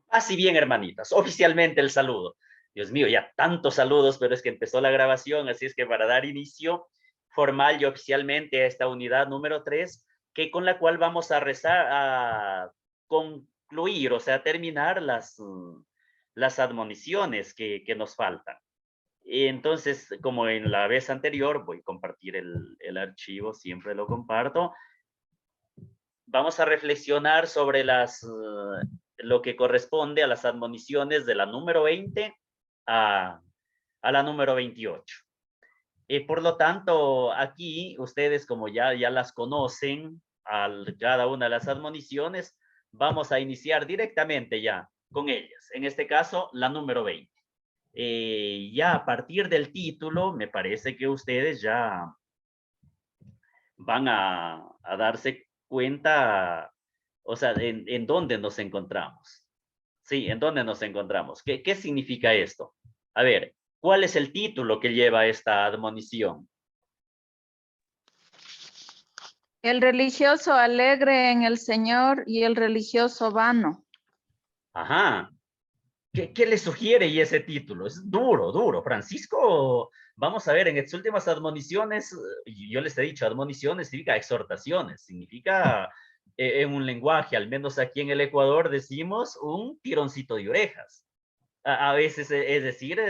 Así bien, hermanitas, oficialmente el saludo. Dios mío, ya tantos saludos, pero es que empezó la grabación, así es que para dar inicio formal y oficialmente a esta unidad número 3, que con la cual vamos a rezar, a concluir, o sea, terminar las admoniciones que nos faltan. Entonces, como en la vez anterior, voy a compartir el archivo, siempre lo comparto. Vamos a reflexionar sobre lo que corresponde a las admoniciones de la número 20 a la número 28. Por lo tanto, aquí ustedes como ya las conocen, cada una de las admoniciones, vamos a iniciar directamente ya con ellas. En este caso, la número 20. Ya a partir del título, me parece que ustedes ya van a darse cuenta, o sea, en dónde nos encontramos. Sí, en dónde nos encontramos. ¿Qué significa esto? A ver, ¿cuál es el título que lleva esta admonición? El religioso alegre en el Señor y el religioso vano. Ajá. ¿Qué le sugiere y ese título? Es duro, duro. Francisco, vamos a ver, en estas últimas admoniciones, yo les he dicho, admoniciones significa exhortaciones, significa en un lenguaje, al menos aquí en el Ecuador decimos un tironcito de orejas. A veces, es decir,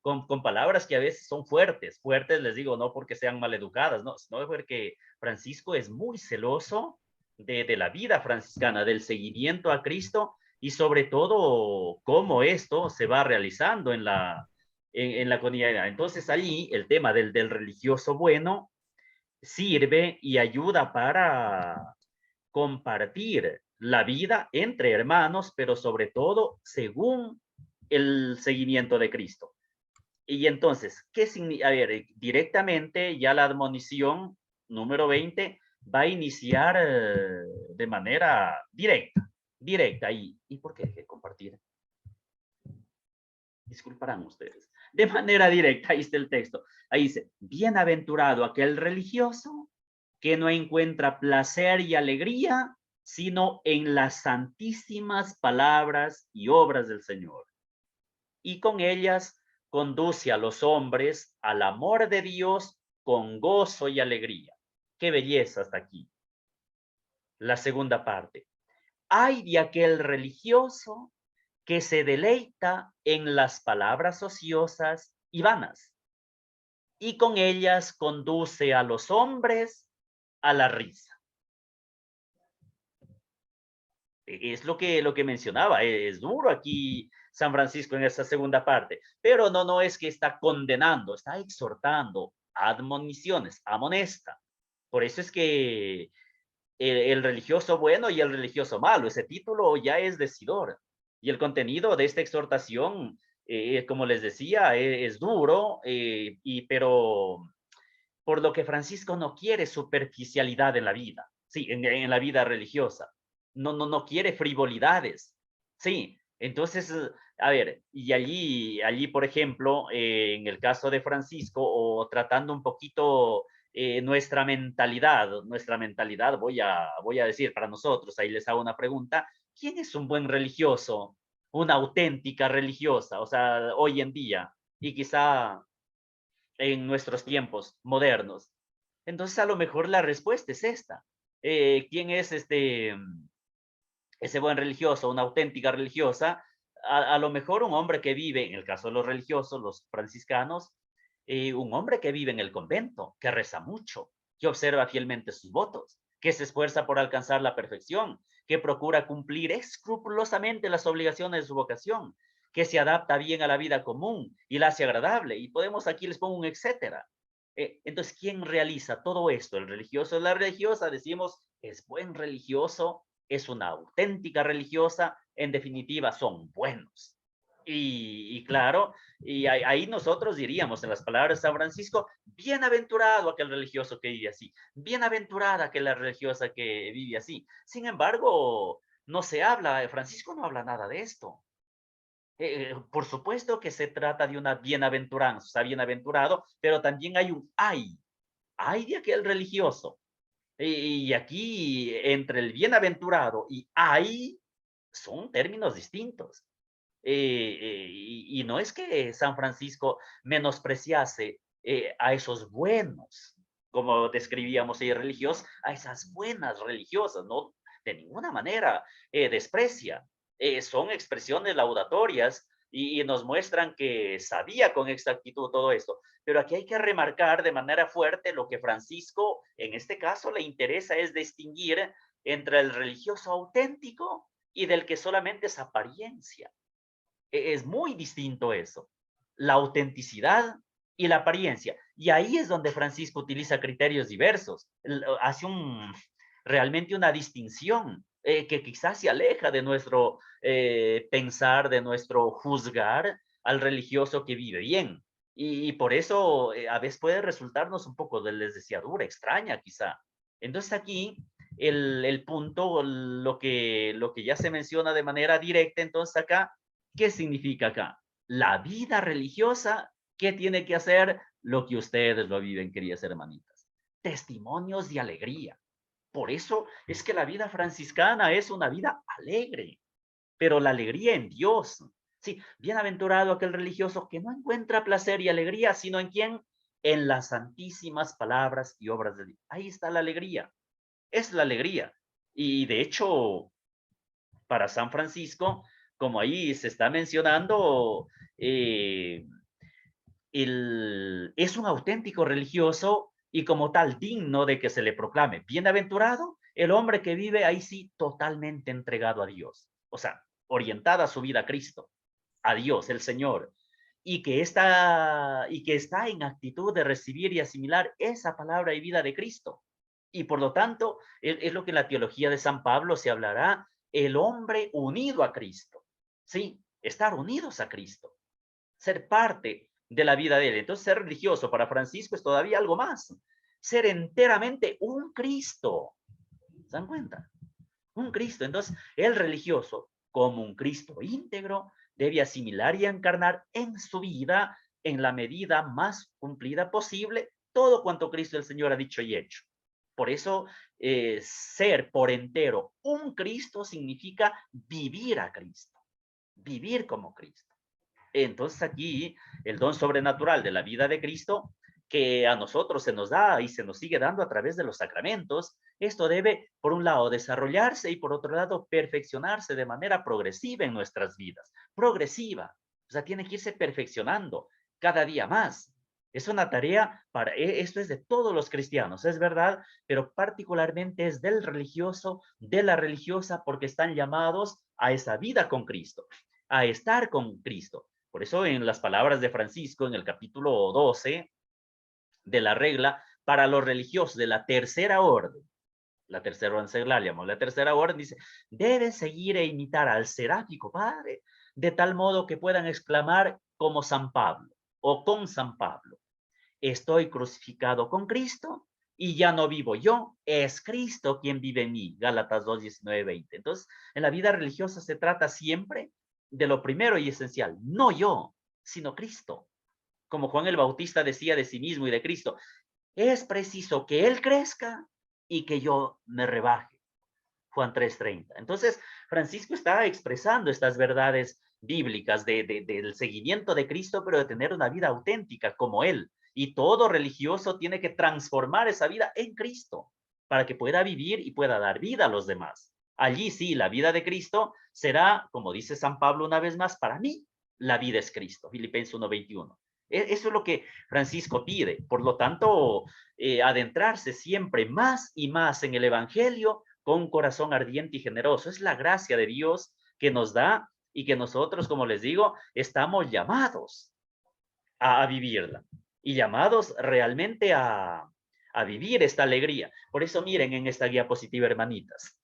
con palabras que a veces son fuertes. Fuertes, les digo, no porque sean maleducadas, no, sino porque Francisco es muy celoso de la vida franciscana, del seguimiento a Cristo y sobre todo cómo esto se va realizando en la comunidad. Entonces allí el tema del religioso bueno sirve y ayuda para compartir la vida entre hermanos, pero sobre todo según el seguimiento de Cristo. Y entonces, ¿qué significa? A ver, directamente ya la admonición número 20 va a iniciar de manera directa, directa. ¿Y por qué dejé de compartir? Disculparán ustedes. De manera directa, ahí está el texto. Ahí dice, bienaventurado aquel religioso que no encuentra placer y alegría, sino en las santísimas palabras y obras del Señor. Y con ellas conduce a los hombres al amor de Dios con gozo y alegría. Qué belleza hasta aquí. La segunda parte. Ay de aquel religioso que se deleita en las palabras ociosas y vanas, y con ellas conduce a los hombres a la risa. Es lo que mencionaba, es duro aquí San Francisco en esa segunda parte, pero no es que está condenando, está exhortando, admoniciones, amonesta. Por eso es que el religioso bueno y el religioso malo, ese título ya es decidor. Y el contenido de esta exhortación, como les decía, es duro, pero por lo que Francisco no quiere superficialidad en la vida, sí, en la vida religiosa. No quiere frivolidades, sí. Entonces, a ver, y allí por ejemplo, en el caso de Francisco, o tratando un poquito nuestra mentalidad, voy a decir para nosotros, ahí les hago una pregunta, ¿quién es un buen religioso? Una auténtica religiosa, o sea, hoy en día, y quizá en nuestros tiempos modernos. Entonces, a lo mejor la respuesta es esta. ¿Quién es ese buen religioso, una auténtica religiosa? A lo mejor un hombre que vive, en el caso de los religiosos, los franciscanos, un hombre que vive en el convento, que reza mucho, que observa fielmente sus votos, que se esfuerza por alcanzar la perfección, que procura cumplir escrupulosamente las obligaciones de su vocación, que se adapta bien a la vida común y la hace agradable. Y podemos, aquí les pongo un etcétera. Entonces, ¿quién realiza todo esto? El religioso es la religiosa, decimos, es buen religioso, es una auténtica religiosa, en definitiva, son buenos. Y claro, y ahí nosotros diríamos en las palabras de San Francisco, bienaventurado aquel religioso que vive así, bienaventurada aquella religiosa que vive así. Sin embargo, no se habla, Francisco no habla nada de esto. Por supuesto que se trata de una bienaventuranza, está bienaventurado, pero también hay un ay de aquel religioso. Y aquí, entre el bienaventurado y ay, son términos distintos. Y no es que San Francisco menospreciase a esos buenos, como describíamos ahí religiosos, a esas buenas religiosas, no, de ninguna manera desprecia. Son expresiones laudatorias y nos muestran que sabía con exactitud todo esto. Pero aquí hay que remarcar de manera fuerte lo que Francisco, en este caso, le interesa es distinguir entre el religioso auténtico y del que solamente es apariencia. Es muy distinto eso, la autenticidad y la apariencia. Y ahí es donde Francisco utiliza criterios diversos, hace realmente una distinción que quizás se aleja de nuestro pensar, de nuestro juzgar al religioso que vive bien. Y por eso a veces puede resultarnos un poco, les decía, dura, extraña quizá. Entonces aquí el punto, lo que ya se menciona de manera directa, entonces acá, ¿qué significa acá? La vida religiosa, ¿qué tiene que hacer? Lo que ustedes lo viven, queridas hermanitas. Testimonios de alegría. Por eso es que la vida franciscana es una vida alegre, pero la alegría en Dios. Sí, bienaventurado aquel religioso que no encuentra placer y alegría, sino en quién? En las santísimas palabras y obras de Dios. Ahí está la alegría. Es la alegría. Y de hecho, para San Francisco, como ahí se está mencionando, es un auténtico religioso y como tal digno de que se le proclame bienaventurado el hombre que vive ahí sí totalmente entregado a Dios, o sea, orientada su vida a Cristo, a Dios, el Señor, y que está en actitud de recibir y asimilar esa palabra y vida de Cristo. Y por lo tanto, es lo que en la teología de San Pablo se hablará, el hombre unido a Cristo. Sí, estar unidos a Cristo, ser parte de la vida de él. Entonces, ser religioso para Francisco es todavía algo más. Ser enteramente un Cristo. ¿Se dan cuenta? Un Cristo. Entonces, el religioso, como un Cristo íntegro, debe asimilar y encarnar en su vida, en la medida más cumplida posible, todo cuanto Cristo el Señor ha dicho y hecho. Por eso, ser por entero un Cristo significa vivir a Cristo, vivir como Cristo. Entonces aquí el don sobrenatural de la vida de Cristo, que a nosotros se nos da y se nos sigue dando a través de los sacramentos, esto debe, por un lado, desarrollarse y por otro lado, perfeccionarse de manera progresiva en nuestras vidas. Progresiva. O sea, tiene que irse perfeccionando cada día más. Es una tarea para, esto es de todos los cristianos, es verdad, pero particularmente es del religioso, de la religiosa, porque están llamados a esa vida con Cristo, a estar con Cristo. Por eso en las palabras de Francisco, en el capítulo 12 de la regla, para los religiosos de la tercera orden seglar, llamamos la tercera orden, dice, deben seguir e imitar al seráfico Padre, de tal modo que puedan exclamar como San Pablo, o con San Pablo, estoy crucificado con Cristo, y ya no vivo yo, es Cristo quien vive en mí, Gálatas 2, 19, 20. Entonces, en la vida religiosa se trata siempre de lo primero y esencial, no yo, sino Cristo. Como Juan el Bautista decía de sí mismo y de Cristo, es preciso que Él crezca y que yo me rebaje. Juan 3:30. Entonces, Francisco está expresando estas verdades bíblicas del seguimiento de Cristo, pero de tener una vida auténtica como Él. Y todo religioso tiene que transformar esa vida en Cristo para que pueda vivir y pueda dar vida a los demás. Allí sí, la vida de Cristo será, como dice San Pablo una vez más, para mí, la vida es Cristo. Filipenses 1:21. Eso es lo que Francisco pide. Por lo tanto, adentrarse siempre más y más en el Evangelio con un corazón ardiente y generoso. Es la gracia de Dios que nos da y que nosotros, como les digo, estamos llamados a vivirla y llamados realmente a vivir esta alegría. Por eso miren en esta diapositiva, hermanitas.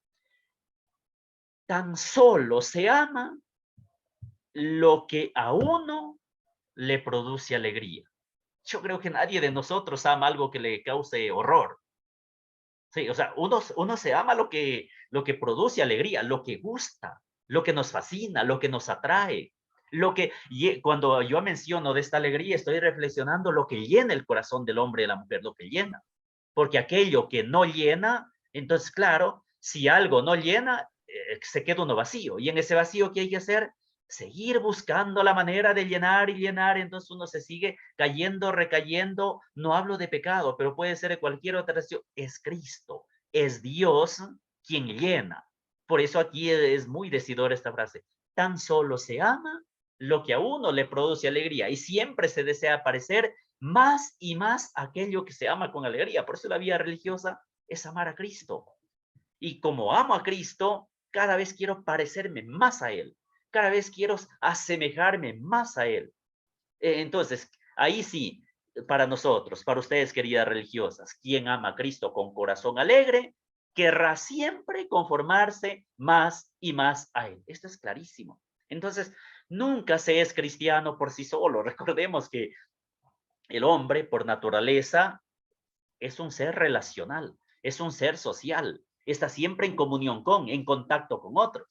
Tan solo se ama lo que a uno le produce alegría. Yo creo que nadie de nosotros ama algo que le cause horror. Sí, o sea, uno se ama lo que produce alegría, lo que gusta, lo que nos fascina, lo que nos atrae, cuando yo menciono de esta alegría, estoy reflexionando lo que llena el corazón del hombre y de la mujer, lo que llena. Porque aquello que no llena, entonces, claro, si algo no llena, se queda uno vacío. Y en ese vacío, ¿qué hay que hacer? Seguir buscando la manera de llenar y llenar. Entonces uno se sigue cayendo, recayendo. No hablo de pecado, pero puede ser de cualquier otra situación. Es Cristo, es Dios quien llena. Por eso aquí es muy decidora esta frase. Tan solo se ama lo que a uno le produce alegría, y siempre se desea parecer más y más aquello que se ama con alegría. Por eso la vida religiosa es amar a Cristo. Y como amo a Cristo, cada vez quiero parecerme más a Él. Cada vez quiero asemejarme más a Él. Entonces, ahí sí, para nosotros, para ustedes, queridas religiosas, quien ama a Cristo con corazón alegre, querrá siempre conformarse más y más a Él. Esto es clarísimo. Entonces, nunca se es cristiano por sí solo. Recordemos que el hombre, por naturaleza, es un ser relacional, es un ser social, está siempre en comunión con, en contacto con otros.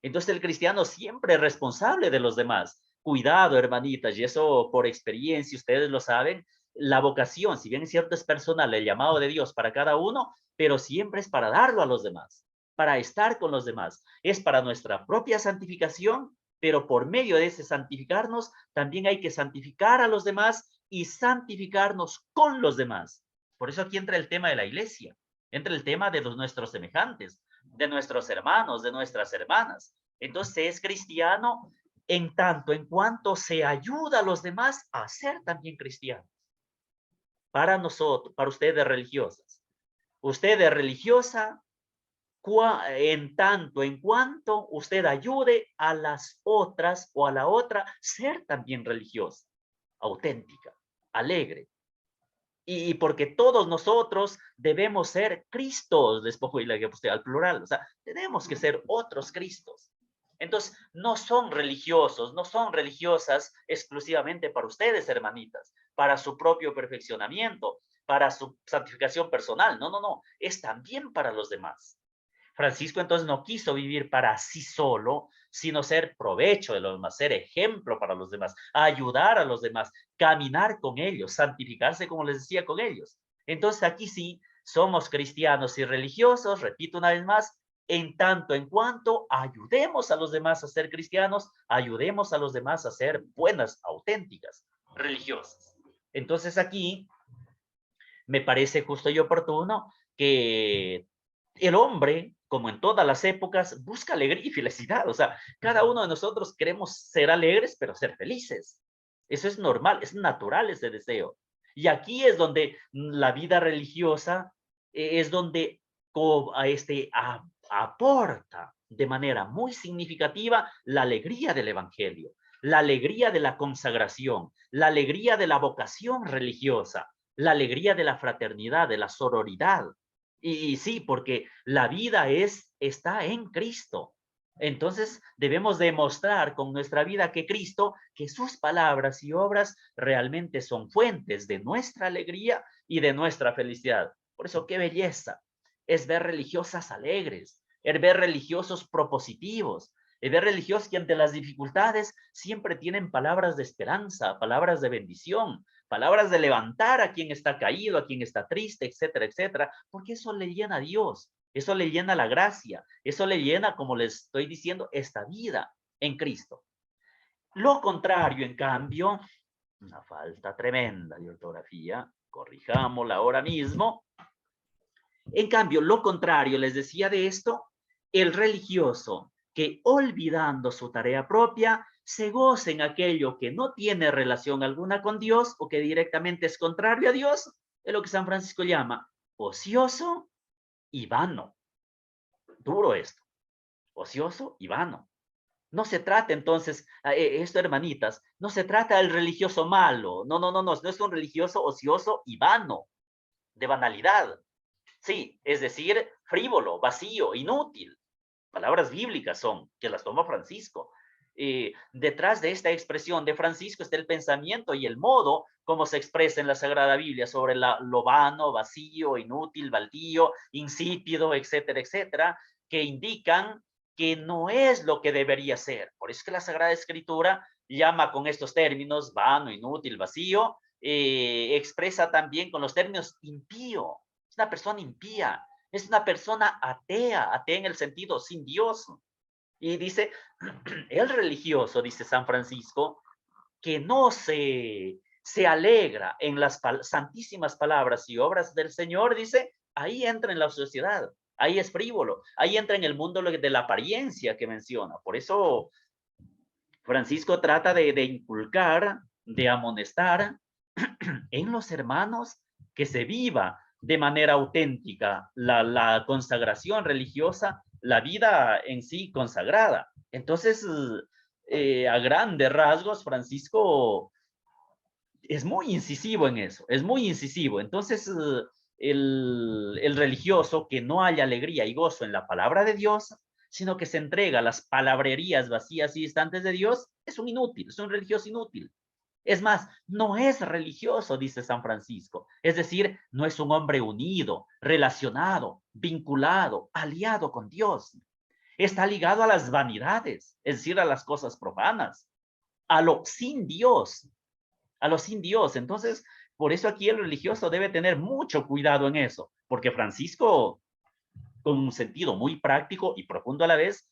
Entonces el cristiano siempre es responsable de los demás. Cuidado, hermanitas, y eso por experiencia, ustedes lo saben, la vocación, si bien es cierto, es personal, el llamado de Dios para cada uno, pero siempre es para darlo a los demás, para estar con los demás. Es para nuestra propia santificación, pero por medio de ese santificarnos, también hay que santificar a los demás y santificarnos con los demás. Por eso aquí entra el tema de la iglesia, entra el tema de nuestros semejantes, de nuestros hermanos, de nuestras hermanas. Entonces es cristiano en tanto, en cuanto se ayuda a los demás a ser también cristianos. Para nosotros, para ustedes religiosas. Usted es religiosa en tanto, en cuanto usted ayude a las otras o a la otra ser también religiosa, auténtica, alegre. Y porque todos nosotros debemos ser Cristos, les pongo la al plural, o sea, tenemos que ser otros Cristos. Entonces, no son religiosos, no son religiosas exclusivamente para ustedes, hermanitas, para su propio perfeccionamiento, para su santificación personal. No, no, no, es también para los demás. Francisco entonces no quiso vivir para sí solo, sino ser provecho de los demás, ser ejemplo para los demás, ayudar a los demás, caminar con ellos, santificarse, como les decía, con ellos. Entonces aquí sí, somos cristianos y religiosos, repito una vez más, en tanto en cuanto ayudemos a los demás a ser cristianos, ayudemos a los demás a ser buenas, auténticas, religiosas. Entonces aquí me parece justo y oportuno que el hombre, como en todas las épocas, busca alegría y felicidad. O sea, cada uno de nosotros queremos ser alegres, pero ser felices. Eso es normal, es natural ese deseo. Y aquí es donde la vida religiosa es donde aporta de manera muy significativa la alegría del evangelio, la alegría de la consagración, la alegría de la vocación religiosa, la alegría de la fraternidad, de la sororidad. Y sí, porque la vida está en Cristo. Entonces debemos demostrar con nuestra vida que Cristo, que sus palabras y obras realmente son fuentes de nuestra alegría y de nuestra felicidad. Por eso, qué belleza es ver religiosas alegres, es ver religiosos propositivos, es ver religiosos que ante las dificultades siempre tienen palabras de esperanza, palabras de bendición, palabras de levantar a quien está caído, a quien está triste, etcétera, etcétera, porque eso le llena a Dios, eso le llena la gracia, eso le llena, como les estoy diciendo, esta vida en Cristo. Lo contrario, en cambio, una falta tremenda de ortografía, corrijámosla ahora mismo. En cambio, lo contrario, les decía de esto, el religioso que olvidando su tarea propia, se goza en aquello que no tiene relación alguna con Dios o que directamente es contrario a Dios, es lo que San Francisco llama ocioso y vano. Duro esto, ocioso y vano. No se trata entonces, esto hermanitas, no se trata del religioso malo, no es un religioso ocioso y vano, de banalidad. Sí, es decir, frívolo, vacío, inútil. Palabras bíblicas son, que las toma Francisco. Detrás de esta expresión de Francisco está el pensamiento y el modo como se expresa en la Sagrada Biblia sobre lo vano, vacío, inútil, baldío, insípido, etcétera, etcétera, que indican que no es lo que debería ser. Por eso es que la Sagrada Escritura llama con estos términos vano, inútil, vacío, expresa también con los términos impío. Es una persona impía, Es una persona atea, atea en el sentido sin Dios. Y dice, el religioso, dice San Francisco, que no se alegra en las santísimas palabras y obras del Señor, dice, ahí entra en la sociedad, ahí es frívolo, ahí entra en el mundo de la apariencia que menciona. Por eso Francisco trata de inculcar, de amonestar en los hermanos que se viva de manera auténtica la consagración religiosa, la vida en sí consagrada. Entonces, a grandes rasgos, Francisco es muy incisivo en eso, es muy incisivo. Entonces, el religioso que no haya alegría y gozo en la palabra de Dios, sino que se entrega a las palabrerías vacías y distantes de Dios, es un inútil, es un religioso inútil. Es más, no es religioso, dice San Francisco. Es decir, no es un hombre unido, relacionado, vinculado, aliado con Dios. Está ligado a las vanidades, es decir, a las cosas profanas, a lo sin Dios, a lo sin Dios. Entonces, por eso aquí el religioso debe tener mucho cuidado en eso, porque Francisco, con un sentido muy práctico y profundo a la vez,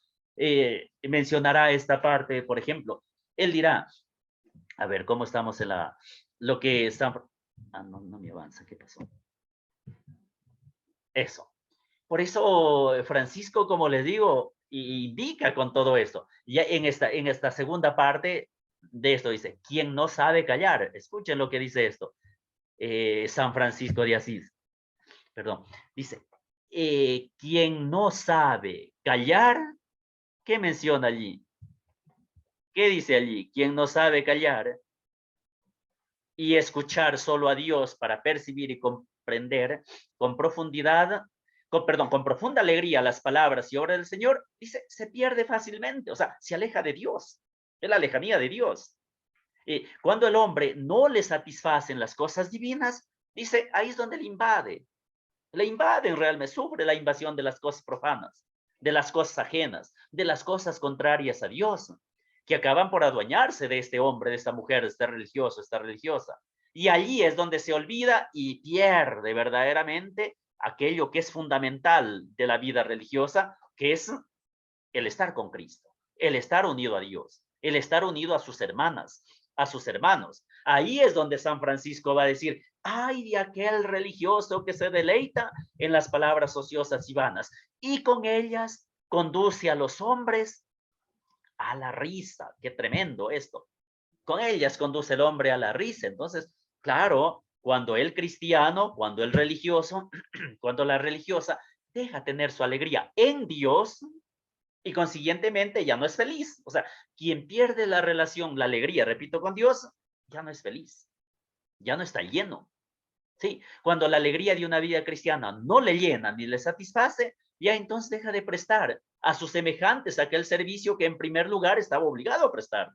mencionará esta parte, por ejemplo, él dirá, a ver, ¿cómo estamos en lo que está? Ah, no, no me avanza, ¿qué pasó? Eso. Por eso Francisco, como les digo, indica con todo esto. Ya en esta segunda parte de esto dice, quien no sabe callar, escuchen lo que dice esto, San Francisco de Asís, perdón, dice, quien no sabe callar, ¿qué menciona allí? ¿Qué dice allí? Quien no sabe callar y escuchar solo a Dios para percibir y comprender con profundidad, con profunda alegría las palabras y obras del Señor, dice, se pierde fácilmente, o sea, se aleja de Dios, es la lejanía de Dios. Cuando el hombre no le satisfacen las cosas divinas, dice, ahí es donde le invaden realmente, sufre la invasión de las cosas profanas, de las cosas ajenas, de las cosas contrarias a Dios, que acaban por adueñarse de este hombre, de esta mujer, de este religioso, esta religiosa. Y allí es donde se olvida y pierde verdaderamente aquello que es fundamental de la vida religiosa, que es el estar con Cristo, el estar unido a Dios, el estar unido a sus hermanas, a sus hermanos. Ahí es donde San Francisco va a decir, ay de aquel religioso que se deleita en las palabras ociosas y vanas y con ellas conduce a los hombres a la risa. Qué tremendo esto. Con ellas conduce el hombre a la risa. Entonces, claro, cuando el cristiano, cuando el religioso, cuando la religiosa deja tener su alegría en Dios, y consiguientemente ya no es feliz. O sea, quien pierde la relación, la alegría, repito, con Dios, ya no es feliz, ya no está lleno. Sí, cuando la alegría de una vida cristiana no le llena ni le satisface, ya entonces deja de prestar a sus semejantes aquel servicio que en primer lugar estaba obligado a prestar.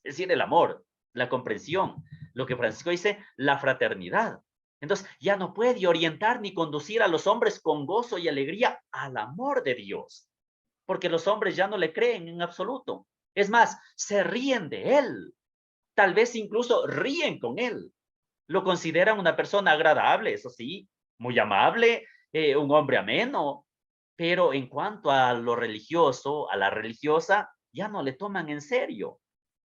Es decir, el amor, la comprensión, lo que Francisco dice, la fraternidad. Entonces, ya no puede orientar ni conducir a los hombres con gozo y alegría al amor de Dios, porque los hombres ya no le creen en absoluto. Es más, se ríen de él, tal vez incluso ríen con él. Lo consideran una persona agradable, eso sí, muy amable, un hombre ameno, pero en cuanto a lo religioso, a la religiosa, ya no le toman en serio.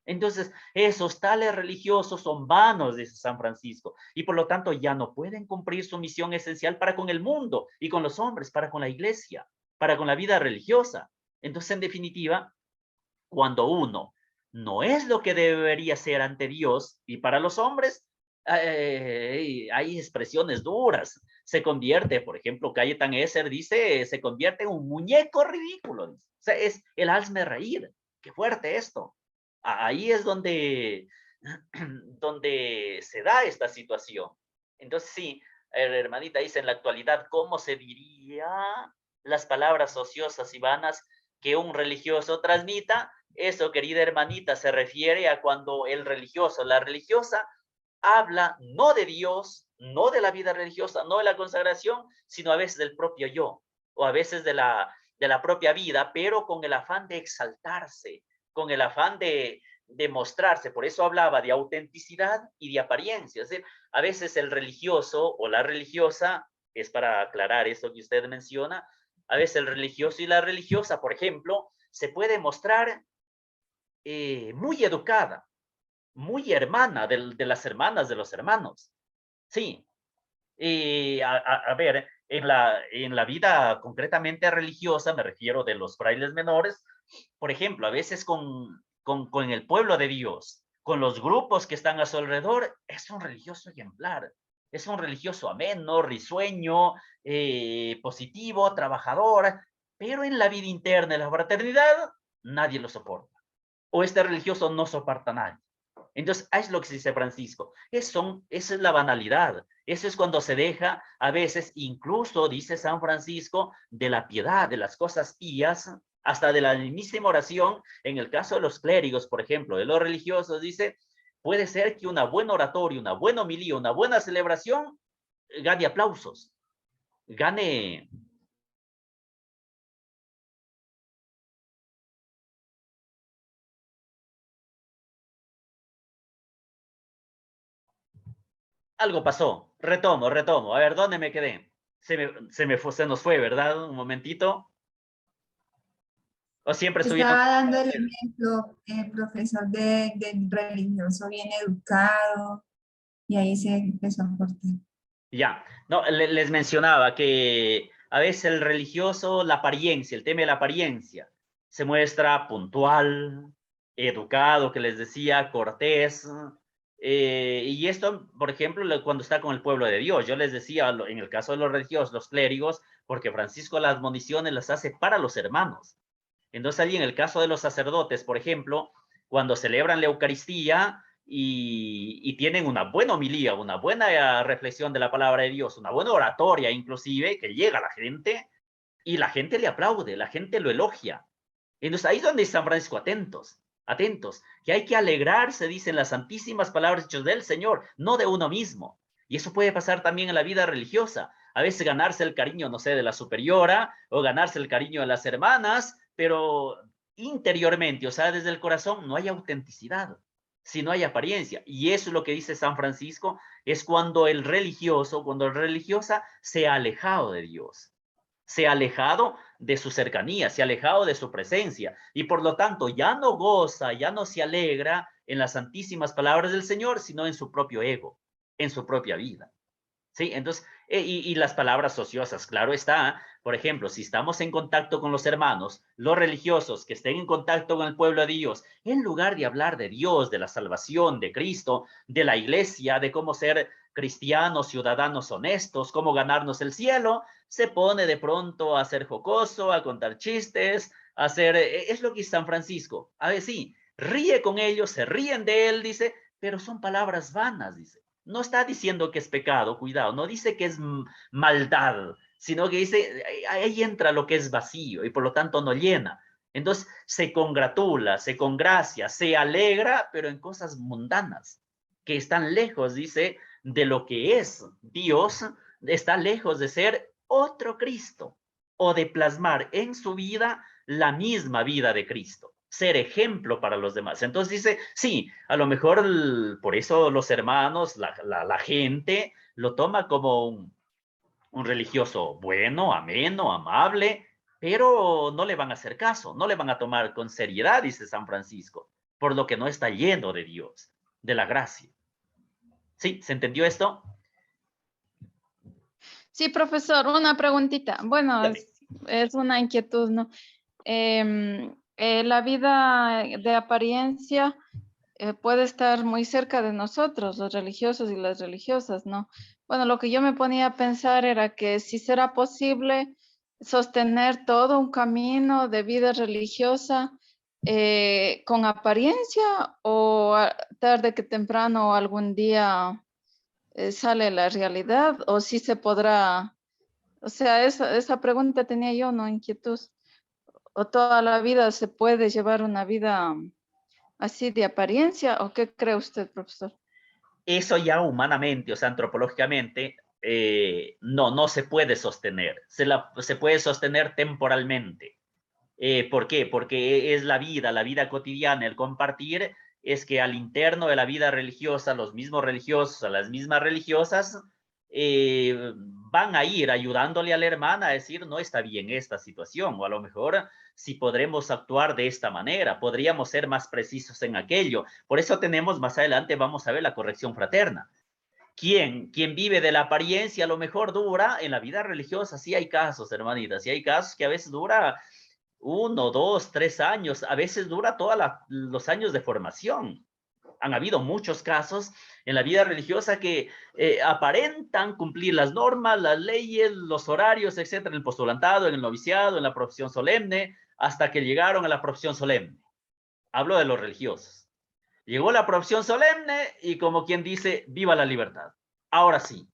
Entonces, esos tales religiosos son vanos, dice San Francisco, y por lo tanto ya no pueden cumplir su misión esencial para con el mundo y con los hombres, para con la iglesia, para con la vida religiosa. Entonces, en definitiva, cuando uno no es lo que debería ser ante Dios y para los hombres, hay expresiones duras. Se convierte, por ejemplo, Cayetan Esser dice, se convierte en un muñeco ridículo. O sea, es el hazme reír. Qué fuerte esto. Ahí es donde se da esta situación. Entonces, sí, hermanita dice en la actualidad, ¿cómo se diría las palabras ociosas y vanas que un religioso transmita? Eso, querida hermanita, se refiere a cuando el religioso, la religiosa, habla no de Dios, no de la vida religiosa, no de la consagración, sino a veces del propio yo, o a veces de la propia vida, pero con el afán de exaltarse, con el afán de mostrarse. Por eso hablaba de autenticidad y de apariencia. Es decir, a veces el religioso o la religiosa es para aclarar esto que usted menciona. A veces el religioso y la religiosa, por ejemplo, se puede mostrar muy educada, muy hermana de las hermanas de los hermanos. Sí, a ver, en la vida concretamente religiosa, me refiero de los frailes menores, por ejemplo, a veces con el pueblo de Dios, con los grupos que están a su alrededor, es un religioso ejemplar, es un religioso ameno, risueño, positivo, trabajador, pero en la vida interna, en la fraternidad, nadie lo soporta. O este religioso no soporta a nadie. Entonces, es lo que dice Francisco. Esa es la banalidad. Eso es cuando se deja, a veces, incluso, dice San Francisco, de la piedad, de las cosas pías, hasta de la mismísima oración. En el caso de los clérigos, por ejemplo, de los religiosos, dice, puede ser que una buena oratoria, una buena homilía, una buena celebración gane aplausos, gane... Algo pasó. Retomo. A ver, ¿dónde me quedé? Se nos fue, ¿verdad? Un momentito. O siempre estuvieron... Estaba dando el ejemplo, profesor, del religioso bien educado, y ahí se empezó a cortar. Ya, no, les mencionaba que a veces el religioso, la apariencia, el tema de la apariencia, se muestra puntual, educado, que les decía, cortés. Y esto, por ejemplo, cuando está con el pueblo de Dios, yo les decía, en el caso de los religiosos, los clérigos, porque Francisco las admoniciones las hace para los hermanos. Entonces, allí en el caso de los sacerdotes, por ejemplo, cuando celebran la Eucaristía y tienen una buena homilía, una buena reflexión de la palabra de Dios, una buena oratoria inclusive, que llega a la gente y la gente le aplaude, la gente lo elogia. Entonces, ahí es donde San Francisco, atentos, que hay que alegrarse, dicen las santísimas palabras hechas del Señor, no de uno mismo. Y eso puede pasar también en la vida religiosa. A veces ganarse el cariño, no sé, de la superiora o ganarse el cariño de las hermanas, pero interiormente, o sea, desde el corazón, no hay autenticidad, si no hay apariencia. Y eso es lo que dice San Francisco, es cuando el religioso, cuando la religiosa se ha alejado de Dios, se ha alejado de su cercanía, se ha alejado de su presencia, y por lo tanto ya no goza, ya no se alegra en las santísimas palabras del Señor, sino en su propio ego, en su propia vida. ¿Sí? Entonces, y las palabras ociosas, claro está. Por ejemplo, si estamos en contacto con los hermanos, los religiosos que estén en contacto con el pueblo de Dios, en lugar de hablar de Dios, de la salvación, de Cristo, de la iglesia, de cómo ser cristianos, ciudadanos honestos, cómo ganarnos el cielo, se pone de pronto a ser jocoso, a contar chistes, a hacer, es lo que es San Francisco. A ver, sí, ríe con ellos, se ríen de él, dice, pero son palabras vanas, dice. No está diciendo que es pecado, cuidado, no dice que es maldad, sino que dice, ahí entra lo que es vacío y por lo tanto no llena. Entonces se congratula, se congracia, se alegra, pero en cosas mundanas, que están lejos, dice, de lo que es Dios, está lejos de ser otro Cristo o de plasmar en su vida la misma vida de Cristo, ser ejemplo para los demás. Entonces dice, sí, a lo mejor por eso los hermanos, la gente lo toma como un religioso bueno, ameno, amable, pero no le van a hacer caso, no le van a tomar con seriedad, dice San Francisco, por lo que no está lleno de Dios, de la gracia. ¿Sí? ¿Se entendió esto? Sí, profesor, una preguntita. Bueno, es una inquietud, ¿no? La vida de apariencia puede estar muy cerca de nosotros, los religiosos y las religiosas, ¿no? Bueno, lo que yo me ponía a pensar era que si será posible sostener todo un camino de vida religiosa con apariencia o tarde que temprano algún día sale la realidad o si se podrá, o sea, esa pregunta tenía yo, ¿no? Inquietud. ¿O toda la vida se puede llevar una vida así de apariencia o qué cree usted, profesor? Eso ya humanamente, o sea, antropológicamente, no se puede sostener. Se puede sostener temporalmente. ¿Por qué? Porque es la vida cotidiana, el compartir, es que al interno de la vida religiosa, los mismos religiosos, a las mismas religiosas, van a ir ayudándole a la hermana a decir, no está bien esta situación, o a lo mejor si podremos actuar de esta manera, podríamos ser más precisos en aquello. Por eso tenemos más adelante, vamos a ver la corrección fraterna. Quien vive de la apariencia a lo mejor dura en la vida religiosa, sí hay casos, hermanitas, sí hay casos que a veces dura 1, 2, 3 años, a veces dura todos los años de formación. Han habido muchos casos en la vida religiosa que aparentan cumplir las normas, las leyes, los horarios, etcétera, en el postulantado, en el noviciado, en la profesión solemne, hasta que llegaron a la profesión solemne. Hablo de los religiosos. Llegó la profesión solemne y como quien dice, viva la libertad. Ahora sí,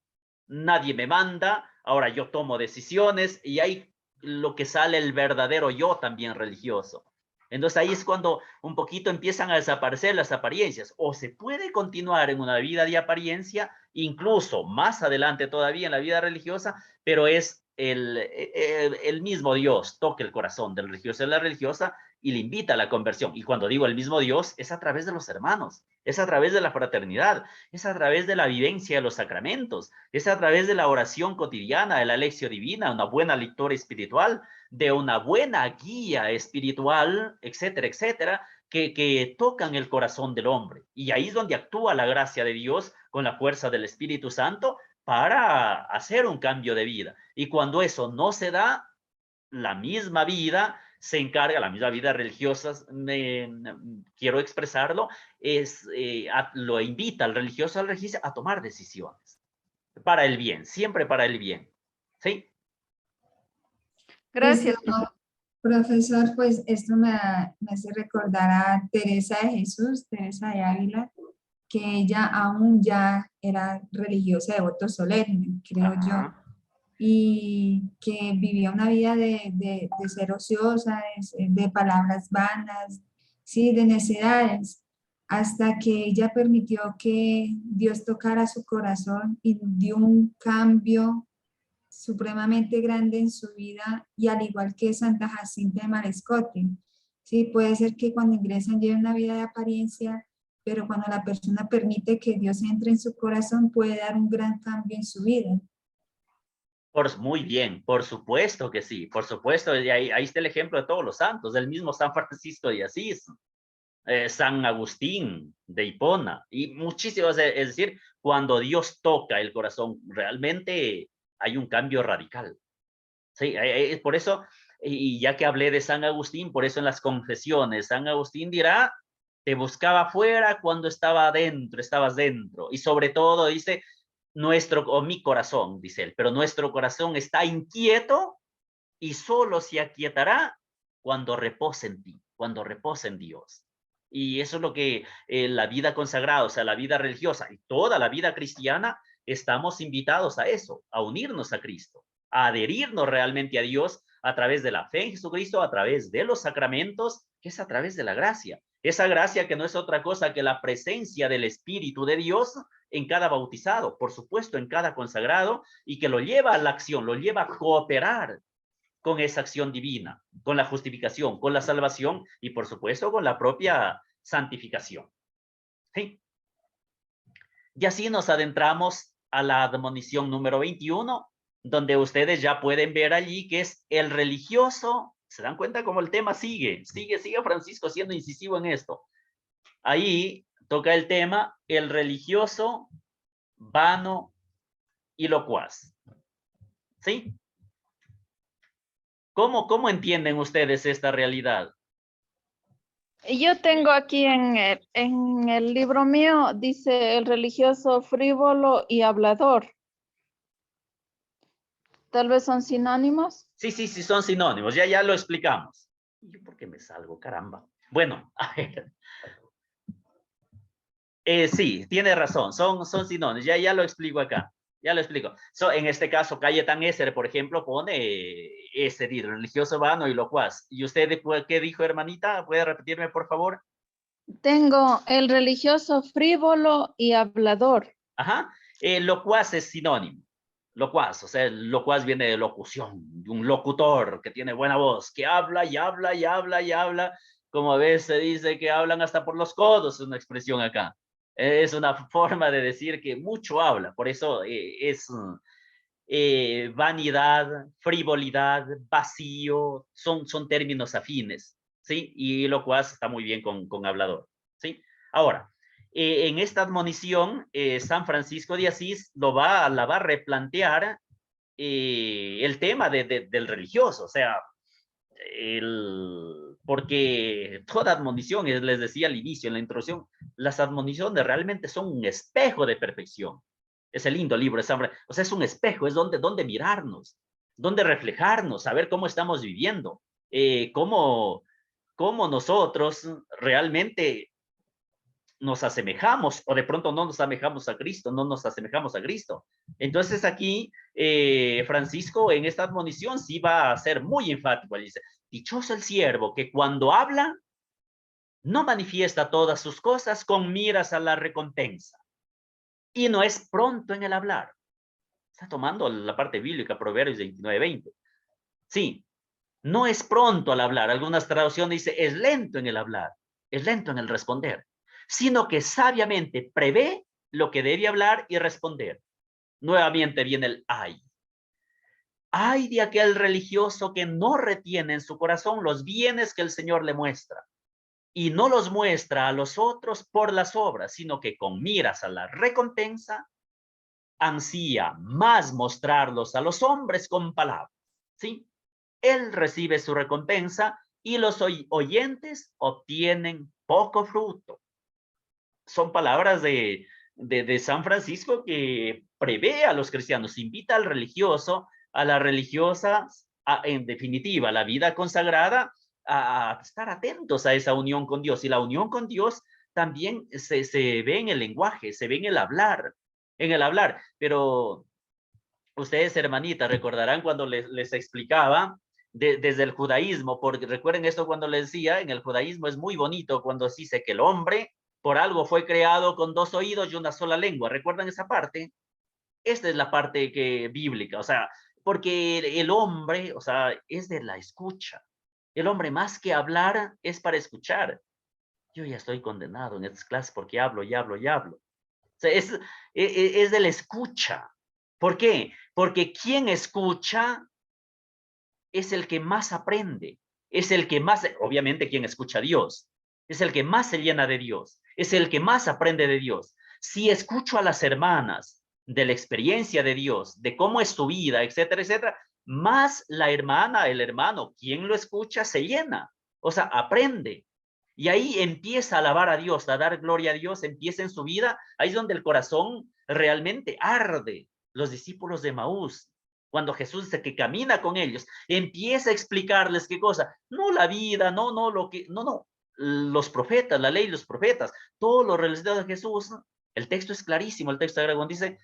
nadie me manda, ahora yo tomo decisiones y ahí lo que sale el verdadero yo también religioso. Entonces ahí es cuando un poquito empiezan a desaparecer las apariencias. O se puede continuar en una vida de apariencia, incluso más adelante todavía en la vida religiosa, pero es el mismo Dios toca el corazón del religioso y la religiosa y le invita a la conversión. Y cuando digo el mismo Dios, es a través de los hermanos, es a través de la fraternidad, es a través de la vivencia de los sacramentos, es a través de la oración cotidiana, de la lección divina, una buena lectura espiritual, de una buena guía espiritual, etcétera, etcétera, que tocan el corazón del hombre. Y ahí es donde actúa la gracia de Dios con la fuerza del Espíritu Santo para hacer un cambio de vida. Y cuando eso no se da, la misma vida se encarga, la misma vida religiosa, quiero expresarlo, lo invita al religioso, al religioso a tomar decisiones para el bien, siempre para el bien. ¿Sí? Gracias, profesor, pues esto me hace recordar a Teresa de Jesús, Teresa de Ávila, que ella aún ya era religiosa de voto solemne, creo yo, y que vivía una vida de ser ociosa, de palabras vanas, sí, de necedades, hasta que ella permitió que Dios tocara su corazón y dio un cambio supremamente grande en su vida, y al igual que Santa Jacinta de Marescote. Sí, puede ser que cuando ingresan lleven una vida de apariencia, pero cuando la persona permite que Dios entre en su corazón, puede dar un gran cambio en su vida. Muy bien, por supuesto que sí, por supuesto, y ahí está el ejemplo de todos los santos, del mismo San Francisco de Asís, San Agustín de Hipona, y muchísimos, es decir, cuando Dios toca el corazón, realmente hay un cambio radical. Sí, por eso, y ya que hablé de San Agustín, por eso en las confesiones, San Agustín dirá, te buscaba afuera cuando estaba adentro, estabas dentro, y sobre todo dice, mi corazón, dice él, pero nuestro corazón está inquieto y solo se aquietará cuando repose en ti, cuando repose en Dios. Y eso es lo que la vida consagrada, o sea, la vida religiosa y toda la vida cristiana, estamos invitados a eso, a unirnos a Cristo, a adherirnos realmente a Dios a través de la fe en Jesucristo, a través de los sacramentos, que es a través de la gracia. Esa gracia que no es otra cosa que la presencia del Espíritu de Dios en cada bautizado, por supuesto, en cada consagrado, y que lo lleva a la acción, lo lleva a cooperar con esa acción divina, con la justificación, con la salvación y, por supuesto, con la propia santificación. ¿Sí? Y así nos adentramos a la admonición número 21, donde ustedes ya pueden ver allí que es el religioso. ¿Se dan cuenta cómo el tema sigue Francisco siendo incisivo en esto? Ahí toca el tema, el religioso, vano y locuaz. ¿Sí? ¿Cómo entienden ustedes esta realidad? Yo tengo aquí en el libro mío, dice el religioso frívolo y hablador. Tal vez son sinónimos. Sí, son sinónimos, ya lo explicamos. ¿Y yo por qué me salgo, caramba? Bueno, a ver. Sí, tiene razón, son sinónimos, ya lo explico acá, ya lo explico. En este caso, Cayetán Esser, por ejemplo, pone ese religioso vano y locuaz. ¿Y usted qué dijo, hermanita? ¿Puede repetirme, por favor? Tengo el religioso frívolo y hablador. Ajá, locuaz es sinónimo. Locuaz, o sea, locuaz viene de locución, de un locutor que tiene buena voz, que habla y habla y habla y habla, como a veces se dice que hablan hasta por los codos, es una expresión acá. Es una forma de decir que mucho habla, por eso es vanidad, frivolidad, vacío, son términos afines, ¿sí? Y lo cual está muy bien con hablador, ¿sí? Ahora, en esta admonición, San Francisco de Asís la va a replantear el tema del religioso, o sea, porque toda admonición, les decía al inicio, en la introducción, las admoniciones realmente son un espejo de perfección. Ese lindo libro de San Francisco, o sea, es un espejo, es donde mirarnos, donde reflejarnos, saber cómo estamos viviendo, cómo nosotros realmente nos asemejamos o de pronto no nos asemejamos a Cristo, no nos asemejamos a Cristo. Entonces aquí Francisco en esta admonición sí va a ser muy enfático. Dice, dichoso el siervo que cuando habla no manifiesta todas sus cosas con miras a la recompensa y no es pronto en el hablar. Está tomando la parte bíblica, Proverbios 29:20. Sí, no es pronto al hablar. Algunas traducciones dicen es lento en el hablar, es lento en el responder, sino que sabiamente prevé lo que debe hablar y responder. Nuevamente viene el ay. Ay de aquel religioso que no retiene en su corazón los bienes que el Señor le muestra y no los muestra a los otros por las obras, sino que con miras a la recompensa ansía más mostrarlos a los hombres con palabras. ¿Sí? Él recibe su recompensa y los oyentes obtienen poco fruto. Son palabras de San Francisco que prevé a los cristianos, invita al religioso, a la religiosa, en definitiva, la vida consagrada, a estar atentos a esa unión con Dios. Y la unión con Dios también se ve en el lenguaje, se ve en el hablar, Pero ustedes, hermanitas, recordarán cuando les explicaba desde el judaísmo, porque recuerden esto cuando les decía, en el judaísmo es muy bonito cuando se dice que el hombre por algo fue creado con 2 oídos y una sola lengua. ¿Recuerdan esa parte? Esta es la parte bíblica, o sea, porque el hombre, o sea, es de la escucha. El hombre más que hablar es para escuchar. Yo ya estoy condenado en estas clases porque hablo y hablo y hablo. O sea, es de la escucha. ¿Por qué? Porque quien escucha es el que más aprende, es el que más, obviamente quien escucha a Dios, es el que más se llena de Dios, es el que más aprende de Dios. Si escucho a las hermanas de la experiencia de Dios, de cómo es su vida, etcétera, etcétera, más la hermana, el hermano, quien lo escucha, se llena, o sea, aprende. Y ahí empieza a alabar a Dios, a dar gloria a Dios, empieza en su vida, ahí es donde el corazón realmente arde. Los discípulos de Maús, cuando Jesús dice que camina con ellos, empieza a explicarles qué cosa, no la vida, no, los profetas, la ley, los profetas, todo lo relacionado a Jesús. El texto es clarísimo, el texto de Aragón dice,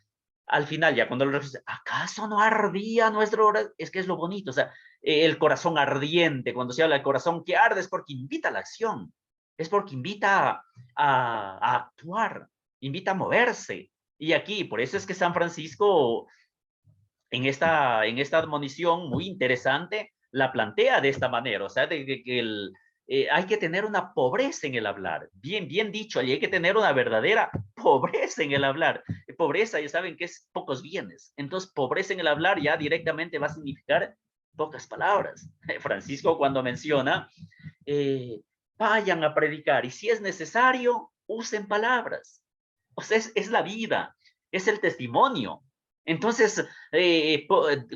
al final ya cuando lo refleja, ¿acaso no ardía nuestro corazón? Es que es lo bonito, o sea, el corazón ardiente, cuando se habla del corazón que arde es porque invita a la acción, es porque invita a actuar, invita a moverse. Y aquí, por eso es que San Francisco en esta admonición muy interesante, la plantea de esta manera, o sea, de que hay que tener una pobreza en el hablar, bien dicho, hay que tener una verdadera pobreza en el hablar. Pobreza, ya saben que es pocos bienes, entonces pobreza en el hablar ya directamente va a significar pocas palabras. Francisco cuando menciona, vayan a predicar y si es necesario, usen palabras. O sea, es la vida, es el testimonio. Entonces,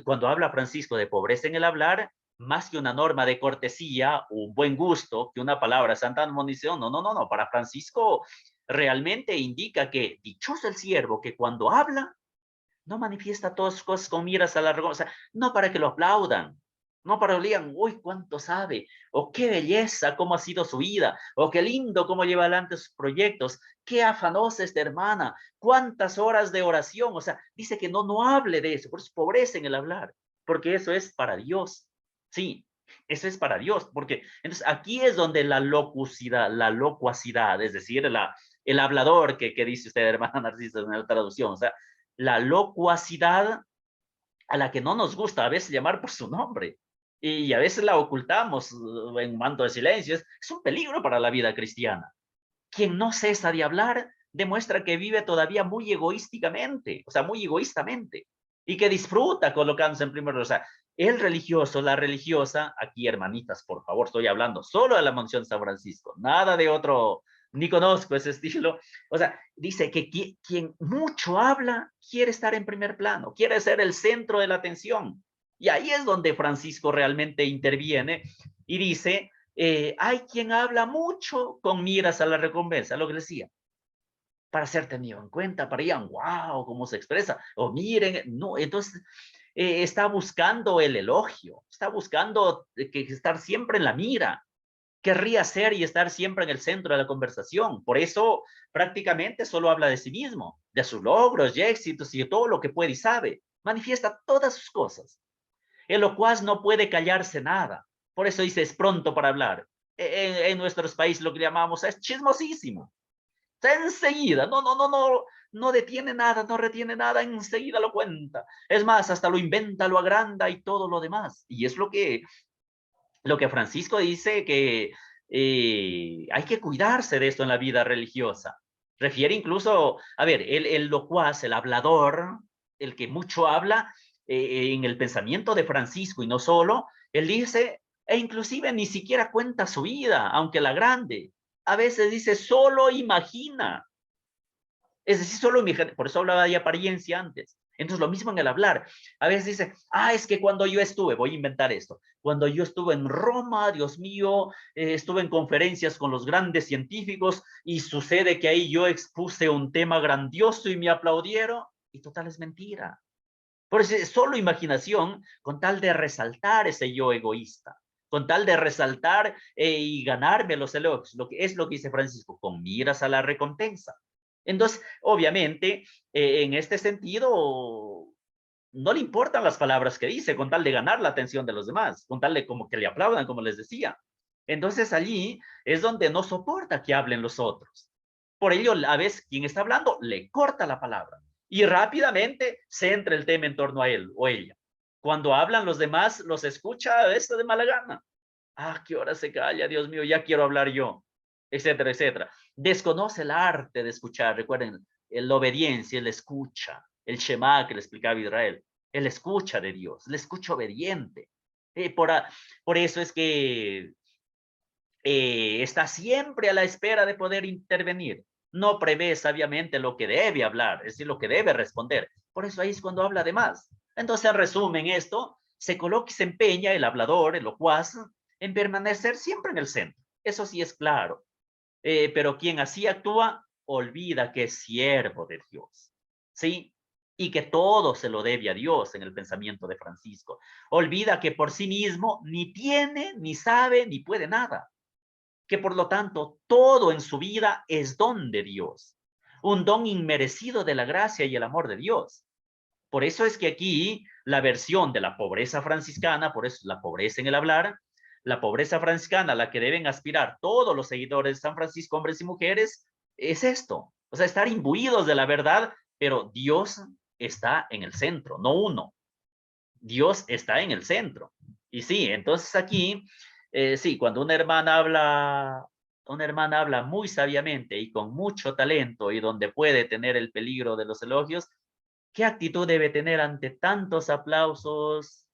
cuando habla Francisco de pobreza en el hablar, más que una norma de cortesía, un buen gusto, que una palabra santa admonición, no. Para Francisco realmente indica que dichoso el siervo que cuando habla, no manifiesta todas sus cosas con miras a la o sea, no para que lo aplaudan, no para que digan, uy, cuánto sabe, o qué belleza, cómo ha sido su vida, o qué lindo cómo lleva adelante sus proyectos, qué afanosa esta hermana, cuántas horas de oración, o sea, dice que no hable de eso, por eso pobreza en el hablar, porque eso es para Dios, sí, eso es para Dios, porque entonces aquí es donde la locuacidad, es decir, el hablador que dice usted, hermana Narcisa, en la traducción, o sea, la locuacidad a la que no nos gusta a veces llamar por su nombre y a veces la ocultamos en manto de silencio. Es un peligro para la vida cristiana. Quien no cesa de hablar demuestra que vive todavía muy egoísticamente, o sea, muy egoístamente, y que disfruta colocándose en primer lugar. O sea, el religioso, la religiosa, aquí hermanitas, por favor, estoy hablando solo de la mansión San Francisco, nada de otro, ni conozco ese estilo. O sea, dice que quien mucho habla quiere estar en primer plano, quiere ser el centro de la atención. Y ahí es donde Francisco realmente interviene y dice, hay quien habla mucho con miras a la recompensa, lo que decía, para ser tenido en cuenta, para ir, wow, cómo se expresa, o miren, no, entonces está buscando el elogio, está buscando que estar siempre en la mira, querría ser y estar siempre en el centro de la conversación, por eso prácticamente solo habla de sí mismo, de sus logros y éxitos y de todo lo que puede y sabe, manifiesta todas sus cosas, el locuaz no puede callarse nada, por eso dice, es pronto para hablar, en nuestros países lo que llamamos es chismosísimo, enseguida, no detiene nada, no retiene nada, enseguida lo cuenta. Es más, hasta lo inventa, lo agranda y todo lo demás. Y es lo que Francisco dice que hay que cuidarse de esto en la vida religiosa. Refiere incluso, a ver, el locuaz, el hablador, el que mucho habla, en el pensamiento de Francisco y no solo, él dice, e inclusive ni siquiera cuenta su vida, aunque la grande. A veces dice, solo imagina. Es decir, solo imagina, por eso hablaba de apariencia antes. Entonces, lo mismo en el hablar. A veces dice, es que cuando yo estuve, voy a inventar esto, cuando yo estuve en Roma, Dios mío, estuve en conferencias con los grandes científicos y sucede que ahí yo expuse un tema grandioso y me aplaudieron, y total es mentira. Por eso es solo imaginación con tal de resaltar ese yo egoísta, con tal de resaltar y ganarme los elogios, lo que es lo que dice Francisco, con miras a la recompensa. Entonces, obviamente, en este sentido, no le importan las palabras que dice, con tal de ganar la atención de los demás, con tal de como que le aplaudan, como les decía. Entonces, allí es donde no soporta que hablen los otros. Por ello, a veces, quien está hablando le corta la palabra y rápidamente centra el tema en torno a él o ella. Cuando hablan los demás, los escucha a veces de mala gana. ¿Qué hora se calla? Dios mío, ya quiero hablar yo, etcétera, etcétera. Desconoce el arte de escuchar. Recuerden, la obediencia, el escucha, el Shema que le explicaba Israel, el escucha de Dios, el escucha obediente. Por eso es que está siempre a la espera de poder intervenir. No prevé sabiamente lo que debe hablar, es decir, lo que debe responder. Por eso ahí es cuando habla de más. Entonces, en resumen, esto se coloca y se empeña el hablador, el locuaz, en permanecer siempre en el centro. Eso sí es claro. Pero quien así actúa, olvida que es siervo de Dios. ¿Sí? Y que todo se lo debe a Dios en el pensamiento de Francisco. Olvida que por sí mismo ni tiene, ni sabe, ni puede nada, que por lo tanto todo en su vida es don de Dios, un don inmerecido de la gracia y el amor de Dios. Por eso es que aquí la versión de la pobreza franciscana, por eso la pobreza en el hablar, la pobreza franciscana a la que deben aspirar todos los seguidores de San Francisco, hombres y mujeres, es esto, o sea, estar imbuidos de la verdad, pero Dios está en el centro, no uno. Dios está en el centro. Y sí, entonces aquí, sí, cuando una hermana habla muy sabiamente y con mucho talento y donde puede tener el peligro de los elogios, ¿qué actitud debe tener ante tantos aplausos,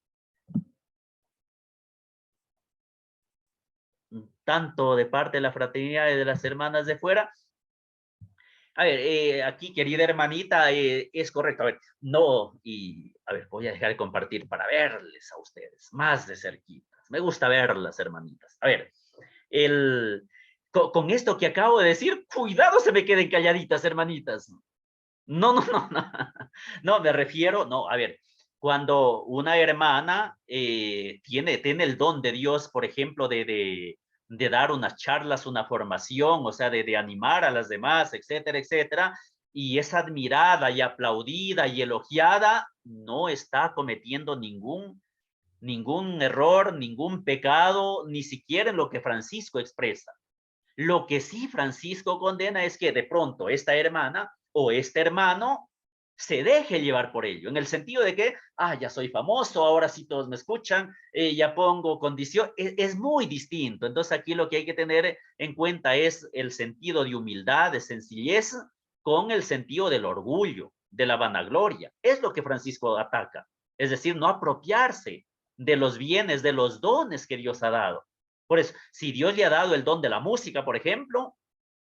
tanto de parte de la fraternidad y de las hermanas de fuera? A ver, aquí, querida hermanita, es correcto. A ver, no, y a ver, voy a dejar de compartir para verles a ustedes más de cerquitas. Me gusta verlas, hermanitas. A ver, con esto que acabo de decir, cuidado se me queden calladitas, hermanitas. No. No, me refiero, no, a ver, cuando una hermana tiene el don de Dios, por ejemplo, de dar unas charlas, una formación, o sea, de animar a las demás, etcétera, etcétera, y es admirada y aplaudida y elogiada, no está cometiendo ningún error, ningún pecado, ni siquiera en lo que Francisco expresa. Lo que sí Francisco condena es que de pronto esta hermana o este hermano se deje llevar por ello, en el sentido de que, ya soy famoso, ahora sí todos me escuchan, ya pongo condición, es muy distinto. Entonces aquí lo que hay que tener en cuenta es el sentido de humildad, de sencillez con el sentido del orgullo, de la vanagloria. Es lo que Francisco ataca. Es decir, no apropiarse de los bienes, de los dones que Dios ha dado. Por eso, si Dios le ha dado el don de la música, por ejemplo,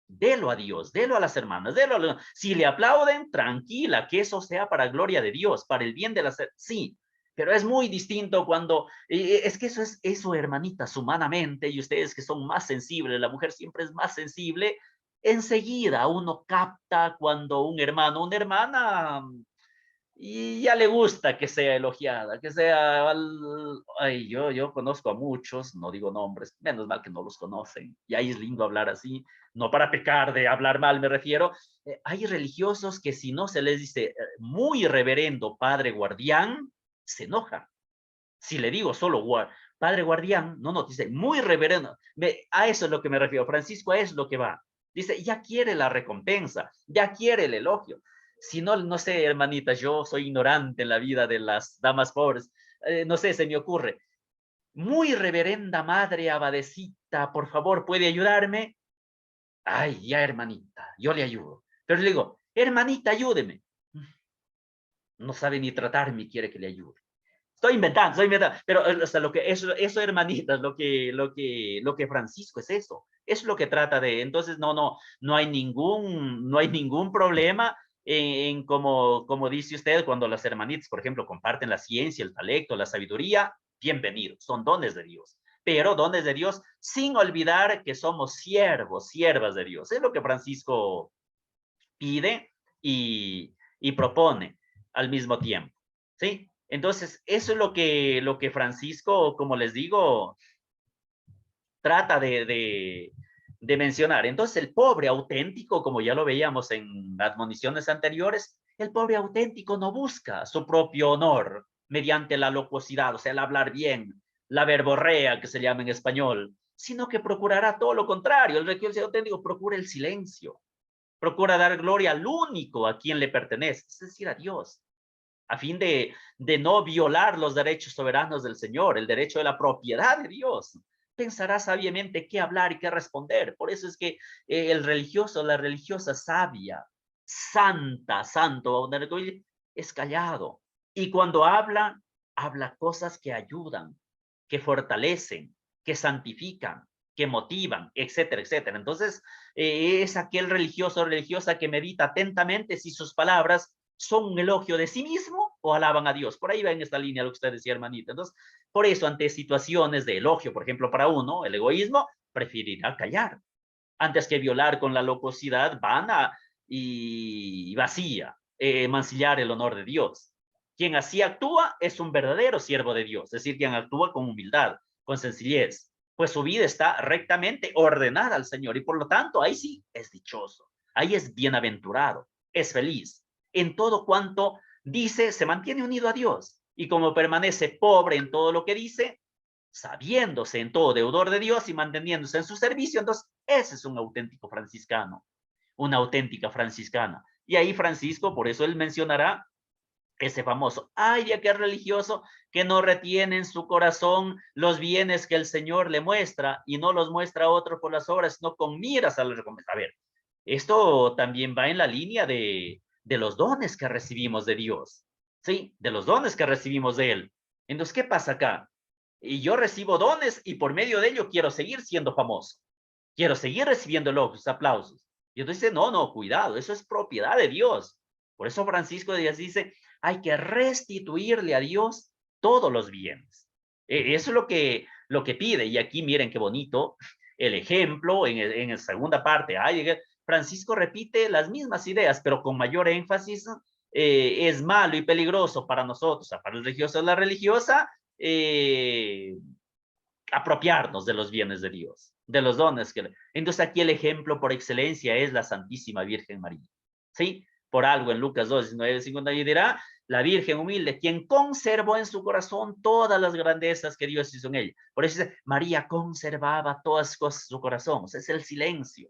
délo a Dios, délo a las hermanas, délo a si le aplauden, tranquila, que eso sea para gloria de Dios, para el bien de las... Sí, pero es muy distinto cuando... es que eso, hermanitas, humanamente, y ustedes que son más sensibles, la mujer siempre es más sensible, enseguida uno capta cuando un hermano, una hermana, y ya le gusta que sea elogiada, que sea... Ay, yo conozco a muchos, no digo nombres, menos mal que no los conocen, y ahí es lindo hablar así, no para pecar de hablar mal me refiero. Hay religiosos que si no se les dice muy reverendo padre guardián, se enoja. Si le digo solo padre guardián, no, dice muy reverendo. A eso es lo que me refiero. Francisco a eso es lo que va. Dice, ya quiere la recompensa, ya quiere el elogio. Si no, no sé, hermanita, yo soy ignorante en la vida de las damas pobres. No sé, se me ocurre. Muy reverenda madre abadecita, por favor, ¿puede ayudarme? Ay, ya, hermanita, yo le ayudo. Pero le digo, hermanita, ayúdeme. No sabe ni tratarme y quiere que le ayude. Estoy inventando, pero o sea, eso, hermanitas, lo que Francisco es eso. Es lo que trata de, entonces no hay ningún problema en como dice usted, cuando las hermanitas, por ejemplo, comparten la ciencia, el talento, la sabiduría, bienvenidos, son dones de Dios. Pero dones de Dios sin olvidar que somos siervos, siervas de Dios. Es lo que Francisco pide y propone al mismo tiempo, ¿sí? Entonces, eso es lo que Francisco, como les digo, trata de mencionar. Entonces, el pobre auténtico, como ya lo veíamos en admoniciones anteriores, el pobre auténtico no busca su propio honor mediante la locuacidad, o sea, el hablar bien, la verborrea que se llama en español, sino que procurará todo lo contrario. El religioso auténtico procura el silencio, procura dar gloria al único a quien le pertenece, es decir, a Dios, a fin de no violar los derechos soberanos del Señor, el derecho de la propiedad de Dios. Pensará sabiamente qué hablar y qué responder. Por eso es que el religioso, la religiosa sabia, santa, santo, es callado. Y cuando habla cosas que ayudan, que fortalecen, que santifican, que motivan, etcétera, etcétera. Entonces, es aquel religioso o religiosa que medita atentamente si sus palabras son un elogio de sí mismo o alaban a Dios. Por ahí va en esta línea lo que usted decía, hermanita. Entonces, por eso, ante situaciones de elogio, por ejemplo, para uno, el egoísmo, preferirá callar antes que violar con la locuacidad vana y vacía, mancillar el honor de Dios. Quien así actúa es un verdadero siervo de Dios, es decir, quien actúa con humildad, con sencillez, pues su vida está rectamente ordenada al Señor y por lo tanto ahí sí es dichoso, ahí es bienaventurado, es feliz. En todo cuanto dice, se mantiene unido a Dios y como permanece pobre en todo lo que dice, sabiéndose en todo deudor de Dios y manteniéndose en su servicio, entonces ese es un auténtico franciscano, una auténtica franciscana. Y ahí Francisco, por eso él mencionará ese famoso, ay, ya que es religioso, que no retiene en su corazón los bienes que el Señor le muestra y no los muestra a otro por las obras, sino con miras a la recompensa. A ver, esto también va en la línea de los dones que recibimos de Dios, ¿sí? De los dones que recibimos de Él. Entonces, ¿qué pasa acá? Y yo recibo dones y por medio de ello quiero seguir siendo famoso. Quiero seguir recibiendo elogios, aplausos. Y entonces dice, no, cuidado, eso es propiedad de Dios. Por eso Francisco de Díaz dice, hay que restituirle a Dios todos los bienes. Eso es lo que pide. Y aquí miren qué bonito el ejemplo en la segunda parte. Francisco repite las mismas ideas, pero con mayor énfasis. Es malo y peligroso para nosotros, para el religioso o la religiosa, apropiarnos de los bienes de Dios, de los dones que... Entonces aquí el ejemplo por excelencia es la Santísima Virgen María, ¿sí? Por algo en Lucas 2, 19, 50 dirá, la Virgen humilde, quien conservó en su corazón todas las grandezas que Dios hizo en ella. Por eso dice, María conservaba todas las cosas en su corazón, o sea, es el silencio.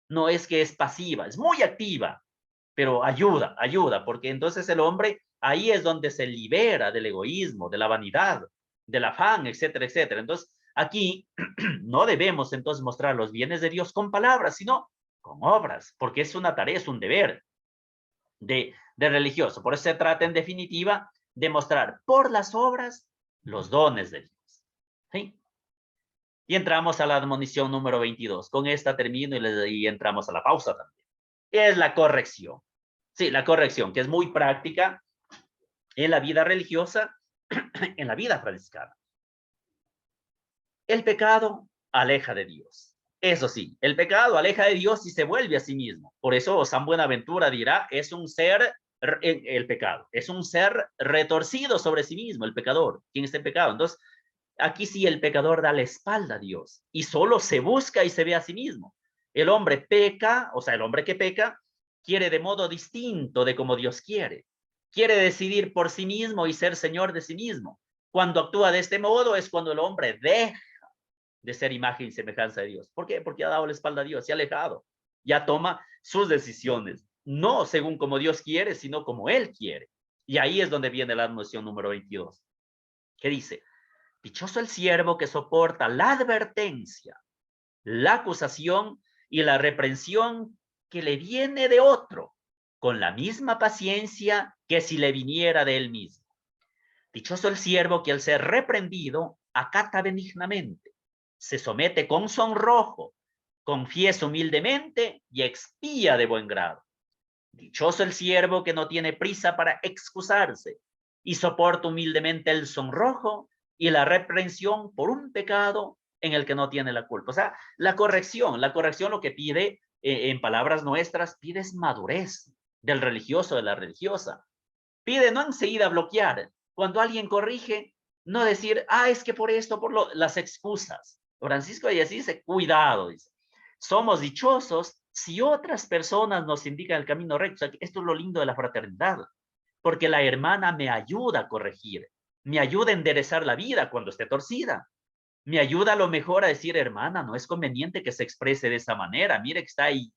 No es que es pasiva, es muy activa, pero ayuda, porque entonces el hombre ahí es donde se libera del egoísmo, de la vanidad, del afán, etcétera, etcétera. Entonces, aquí no debemos entonces mostrar los bienes de Dios con palabras, sino con obras, porque es una tarea, es un deber de religioso. Por eso se trata en definitiva de mostrar por las obras los dones de Dios. ¿Sí? Y entramos a la admonición número 22. Con esta termino y entramos a la pausa también. Es la corrección. Sí, la corrección, que es muy práctica en la vida religiosa, en la vida franciscana. El pecado aleja de Dios. Eso sí, el pecado aleja de Dios y se vuelve a sí mismo. Por eso San Buenaventura dirá, es un ser, el pecado, es un ser retorcido sobre sí mismo, el pecador. ¿Quién está en pecado? Entonces, aquí sí el pecador da la espalda a Dios y solo se busca y se ve a sí mismo. El hombre peca, o sea, el hombre que peca, quiere de modo distinto de como Dios quiere. Quiere decidir por sí mismo y ser señor de sí mismo. Cuando actúa de este modo es cuando el hombre deja de ser imagen y semejanza de Dios. ¿Por qué? Porque ha dado la espalda a Dios, se ha alejado. Ya toma sus decisiones, no según como Dios quiere, sino como Él quiere. Y ahí es donde viene la admonición número 22, que dice, dichoso el siervo que soporta la advertencia, la acusación y la reprensión que le viene de otro, con la misma paciencia que si le viniera de él mismo. Dichoso el siervo que al ser reprendido acata benignamente, se somete con sonrojo, confiesa humildemente y expía de buen grado. Dichoso el siervo que no tiene prisa para excusarse y soporta humildemente el sonrojo y la reprensión por un pecado en el que no tiene la culpa. O sea, la corrección lo que pide, en palabras nuestras, pide es madurez del religioso, de la religiosa. Pide no enseguida bloquear. Cuando alguien corrige, no decir, es que por esto, las excusas. Francisco de Asís dice, cuidado, dice. Somos dichosos si otras personas nos indican el camino recto. O sea, esto es lo lindo de la fraternidad, porque la hermana me ayuda a corregir, me ayuda a enderezar la vida cuando esté torcida, me ayuda a lo mejor a decir, hermana, no es conveniente que se exprese de esa manera, mire que está ahí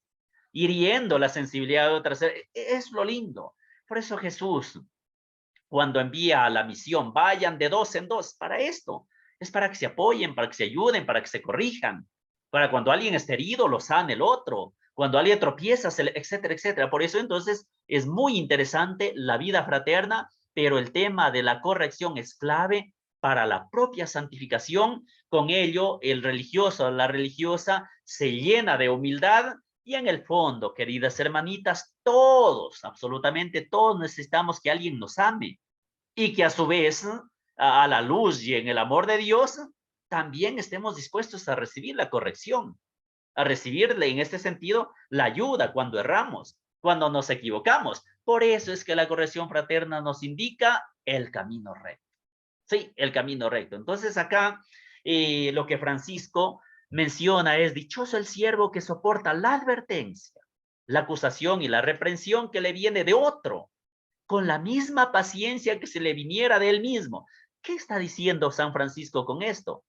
hiriendo la sensibilidad de otras. Es lo lindo. Por eso Jesús, cuando envía a la misión, vayan de dos en dos para esto. Es para que se apoyen, para que se ayuden, para que se corrijan. Para cuando alguien esté herido, lo sane el otro. Cuando alguien tropieza, etcétera, etcétera. Por eso entonces es muy interesante la vida fraterna, pero el tema de la corrección es clave para la propia santificación. Con ello, el religioso, la religiosa, se llena de humildad. Y en el fondo, queridas hermanitas, todos, absolutamente todos necesitamos que alguien nos ame y que a su vez, a la luz y en el amor de Dios, también estemos dispuestos a recibir la corrección, a recibirle en este sentido la ayuda cuando erramos, cuando nos equivocamos. Por eso es que la corrección fraterna nos indica el camino recto. Sí, el camino recto. Entonces acá lo que Francisco menciona es, dichoso el siervo que soporta la advertencia, la acusación y la reprensión que le viene de otro, con la misma paciencia que se le viniera de él mismo. ¿Qué está diciendo San Francisco con esto?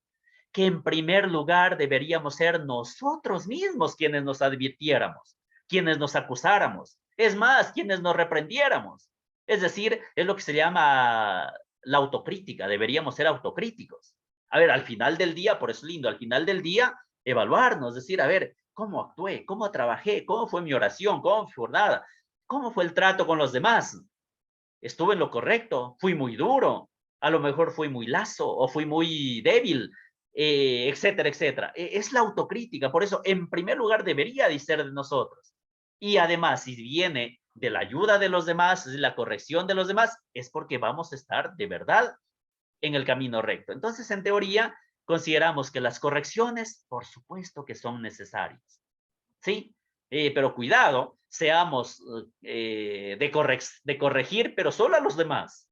Que en primer lugar deberíamos ser nosotros mismos quienes nos advirtiéramos, quienes nos acusáramos, es más, quienes nos reprendiéramos. Es decir, es lo que se llama la autocrítica, deberíamos ser autocríticos. A ver, al final del día, por eso es lindo, al final del día, evaluarnos, decir, a ver, ¿cómo actué? ¿Cómo trabajé? ¿Cómo fue mi oración? ¿Cómo fue mi jornada? ¿Cómo fue el trato con los demás? ¿Estuve en lo correcto? ¿Fui muy duro? A lo mejor fui muy lazo o fui muy débil, etcétera, etcétera. Es la autocrítica, por eso en primer lugar debería de ser de nosotros. Y además, si viene de la ayuda de los demás, de la corrección de los demás, es porque vamos a estar de verdad en el camino recto. Entonces, en teoría, consideramos que las correcciones, por supuesto que son necesarias. ¿Sí? Pero cuidado, seamos de corregir, pero solo a los demás.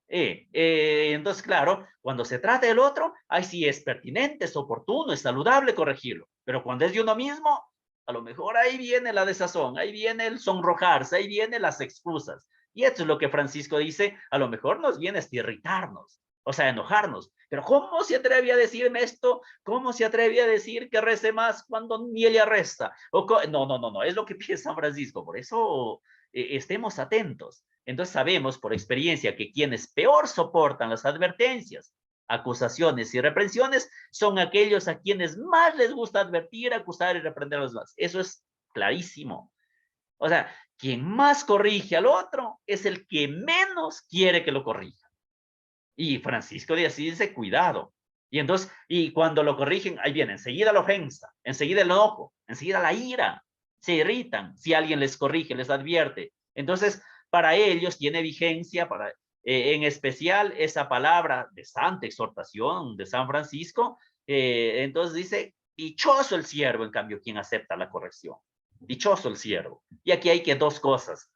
Entonces, claro, cuando se trata del otro, ahí sí es pertinente, es oportuno, es saludable corregirlo. Pero cuando es de uno mismo, a lo mejor ahí viene la desazón, ahí viene el sonrojarse, ahí vienen las excusas. Y esto es lo que Francisco dice, a lo mejor nos viene a irritarnos, o sea, enojarnos. Pero ¿cómo se atreve a decirme esto? ¿Cómo se atreve a decir que rece más cuando ni ella resta? No, es lo que piensa San Francisco. Por eso estemos atentos. Entonces sabemos por experiencia que quienes peor soportan las advertencias, acusaciones y reprensiones son aquellos a quienes más les gusta advertir, acusar y reprender a los demás. Eso es clarísimo. O sea, quien más corrige al otro es el que menos quiere que lo corrija. Y Francisco de Asís dice, cuidado. Y entonces, y cuando lo corrigen, ahí viene enseguida la ofensa, enseguida el enojo, enseguida la ira. Se irritan si alguien les corrige, les advierte. Entonces, para ellos tiene vigencia, en especial esa palabra de santa exhortación de San Francisco. Entonces dice, dichoso el siervo, en cambio, quien acepta la corrección. Dichoso el siervo. Y aquí hay que dos cosas.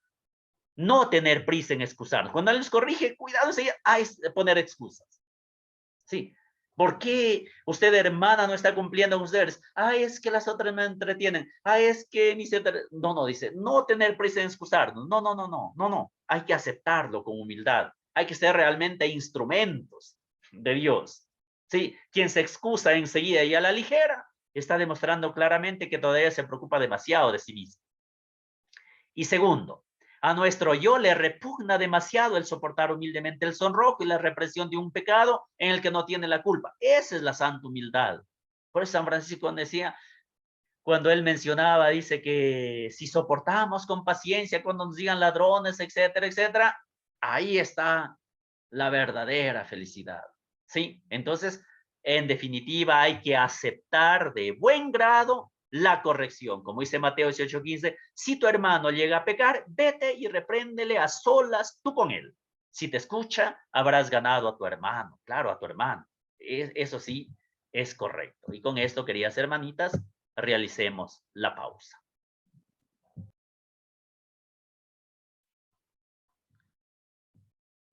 No tener prisa en excusarnos. Cuando les corrige, cuidado en poner excusas. Sí. ¿Por qué usted, hermana, no está cumpliendo con ustedes? Es que las otras me entretienen. Es que ni se... No, dice, no tener prisa en excusarnos. No. Hay que aceptarlo con humildad. Hay que ser realmente instrumentos de Dios. Sí, quien se excusa enseguida y a la ligera, está demostrando claramente que todavía se preocupa demasiado de sí mismo. Y segundo, a nuestro yo le repugna demasiado el soportar humildemente el sonrojo y la represión de un pecado en el que no tiene la culpa. Esa es la santa humildad. Por eso San Francisco decía, cuando él mencionaba, dice que si soportamos con paciencia cuando nos digan ladrones, etcétera, etcétera, ahí está la verdadera felicidad. ¿Sí? Entonces, en definitiva, hay que aceptar de buen grado la corrección. Como dice Mateo 18:15, si tu hermano llega a pecar, vete y repréndele a solas tú con él. Si te escucha, habrás ganado a tu hermano. Claro, a tu hermano. Eso sí, es correcto. Y con esto, queridas hermanitas, realicemos la pausa.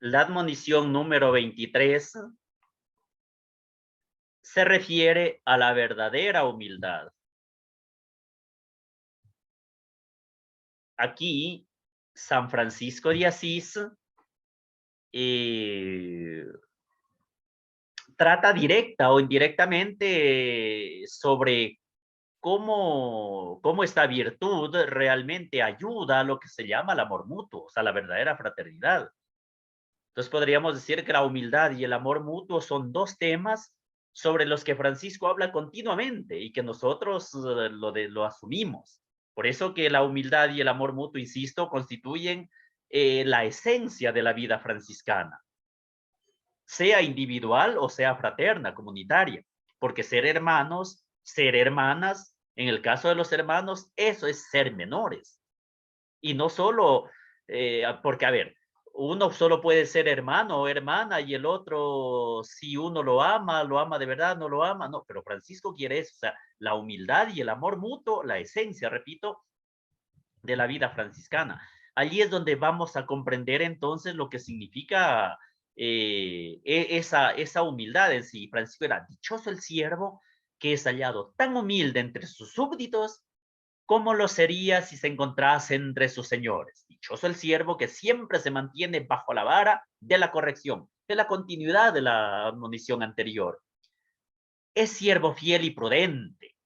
La admonición número 23 se refiere a la verdadera humildad. Aquí, San Francisco de Asís trata directa o indirectamente sobre cómo esta virtud realmente ayuda a lo que se llama el amor mutuo, o sea, la verdadera fraternidad. Entonces podríamos decir que la humildad y el amor mutuo son dos temas sobre los que Francisco habla continuamente y que nosotros lo asumimos. Por eso que la humildad y el amor mutuo, insisto, constituyen la esencia de la vida franciscana, sea individual o sea fraterna, comunitaria, porque ser hermanos, ser hermanas, en el caso de los hermanos, eso es ser menores. Y no solo, porque a ver, uno solo puede ser hermano o hermana y el otro, si uno lo ama de verdad, no lo ama, no, pero Francisco quiere eso, o sea, la humildad y el amor mutuo, la esencia, repito, de la vida franciscana. Allí es donde vamos a comprender entonces lo que significa esa humildad en sí. Francisco era dichoso el siervo que es hallado tan humilde entre sus súbditos como lo sería si se encontrase entre sus señores. Dichoso el siervo que siempre se mantiene bajo la vara de la corrección, de la continuidad de la admonición anterior. Es siervo fiel y prudente,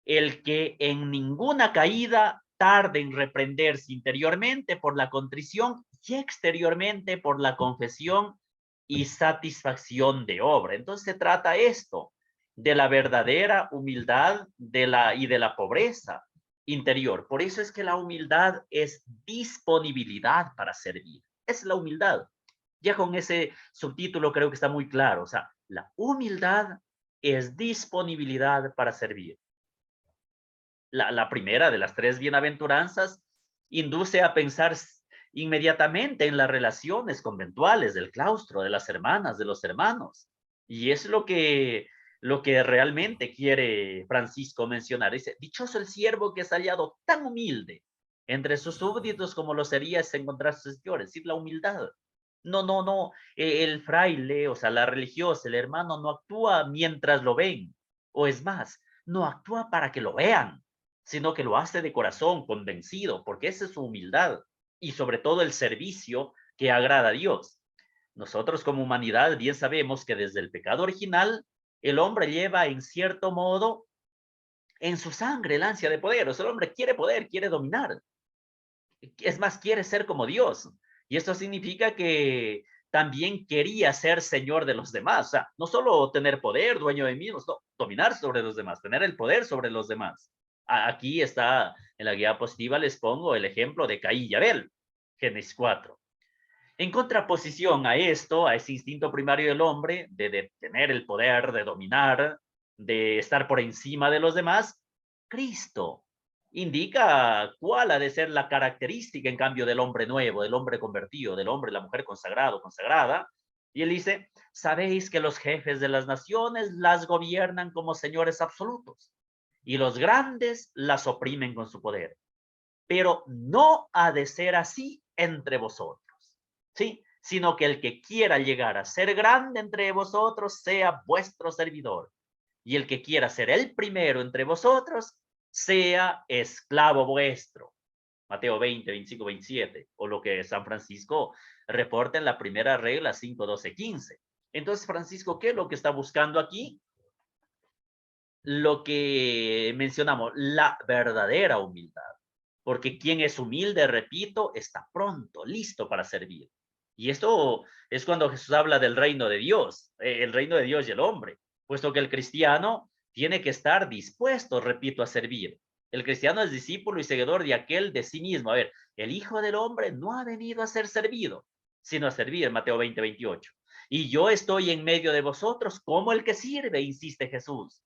el que en ninguna caída tarde en reprenderse interiormente por la contrición y exteriormente por la confesión y satisfacción de obra. Entonces se trata esto de la verdadera humildad y de la pobreza interior. Por eso es que la humildad es disponibilidad para servir. Es la humildad. Ya con ese subtítulo creo que está muy claro. O sea, la humildad es disponibilidad para servir. La primera de las tres bienaventuranzas induce a pensar inmediatamente en las relaciones conventuales del claustro, de las hermanas, de los hermanos. Y es lo que realmente quiere Francisco mencionar. Dice, dichoso el siervo que es hallado tan humilde entre sus súbditos como lo sería si encontrar sus señores. Es decir, la humildad. No. El fraile, o sea, la religiosa, el hermano no actúa mientras lo ven. O es más, no actúa para que lo vean, sino que lo hace de corazón, convencido, porque esa es su humildad y sobre todo el servicio que agrada a Dios. Nosotros como humanidad bien sabemos que desde el pecado original, el hombre lleva en cierto modo en su sangre el ansia de poder. O sea, el hombre quiere poder, quiere dominar. Es más, quiere ser como Dios. Y esto significa que también quería ser señor de los demás. O sea, no solo tener poder, dueño de mí, no, dominar sobre los demás, tener el poder sobre los demás. Aquí está En la guía positiva les pongo el ejemplo de Caín y Abel, Génesis 4. En contraposición a esto, a ese instinto primario del hombre de tener el poder, de dominar, de estar por encima de los demás, Cristo indica cuál ha de ser la característica, en cambio, del hombre nuevo, del hombre convertido, del hombre, la mujer consagrado, consagrada. Y él dice, sabéis que los jefes de las naciones las gobiernan como señores absolutos y los grandes las oprimen con su poder. Pero no ha de ser así entre vosotros, ¿sí? Sino que el que quiera llegar a ser grande entre vosotros sea vuestro servidor. Y el que quiera ser el primero entre vosotros sea esclavo vuestro. Mateo 20, 25, 27, o lo que San Francisco reporta en la primera regla 5, 12, 15. Entonces, Francisco, ¿qué es lo que está buscando aquí? Lo que mencionamos, la verdadera humildad. Porque quien es humilde, repito, está pronto, listo para servir. Y esto es cuando Jesús habla del reino de Dios, el reino de Dios y el hombre, puesto que el cristiano tiene que estar dispuesto, repito, a servir. El cristiano es discípulo y seguidor de aquel de sí mismo. A ver, el Hijo del Hombre no ha venido a ser servido, sino a servir, Mateo 20, 28. Y yo estoy en medio de vosotros como el que sirve, insiste Jesús.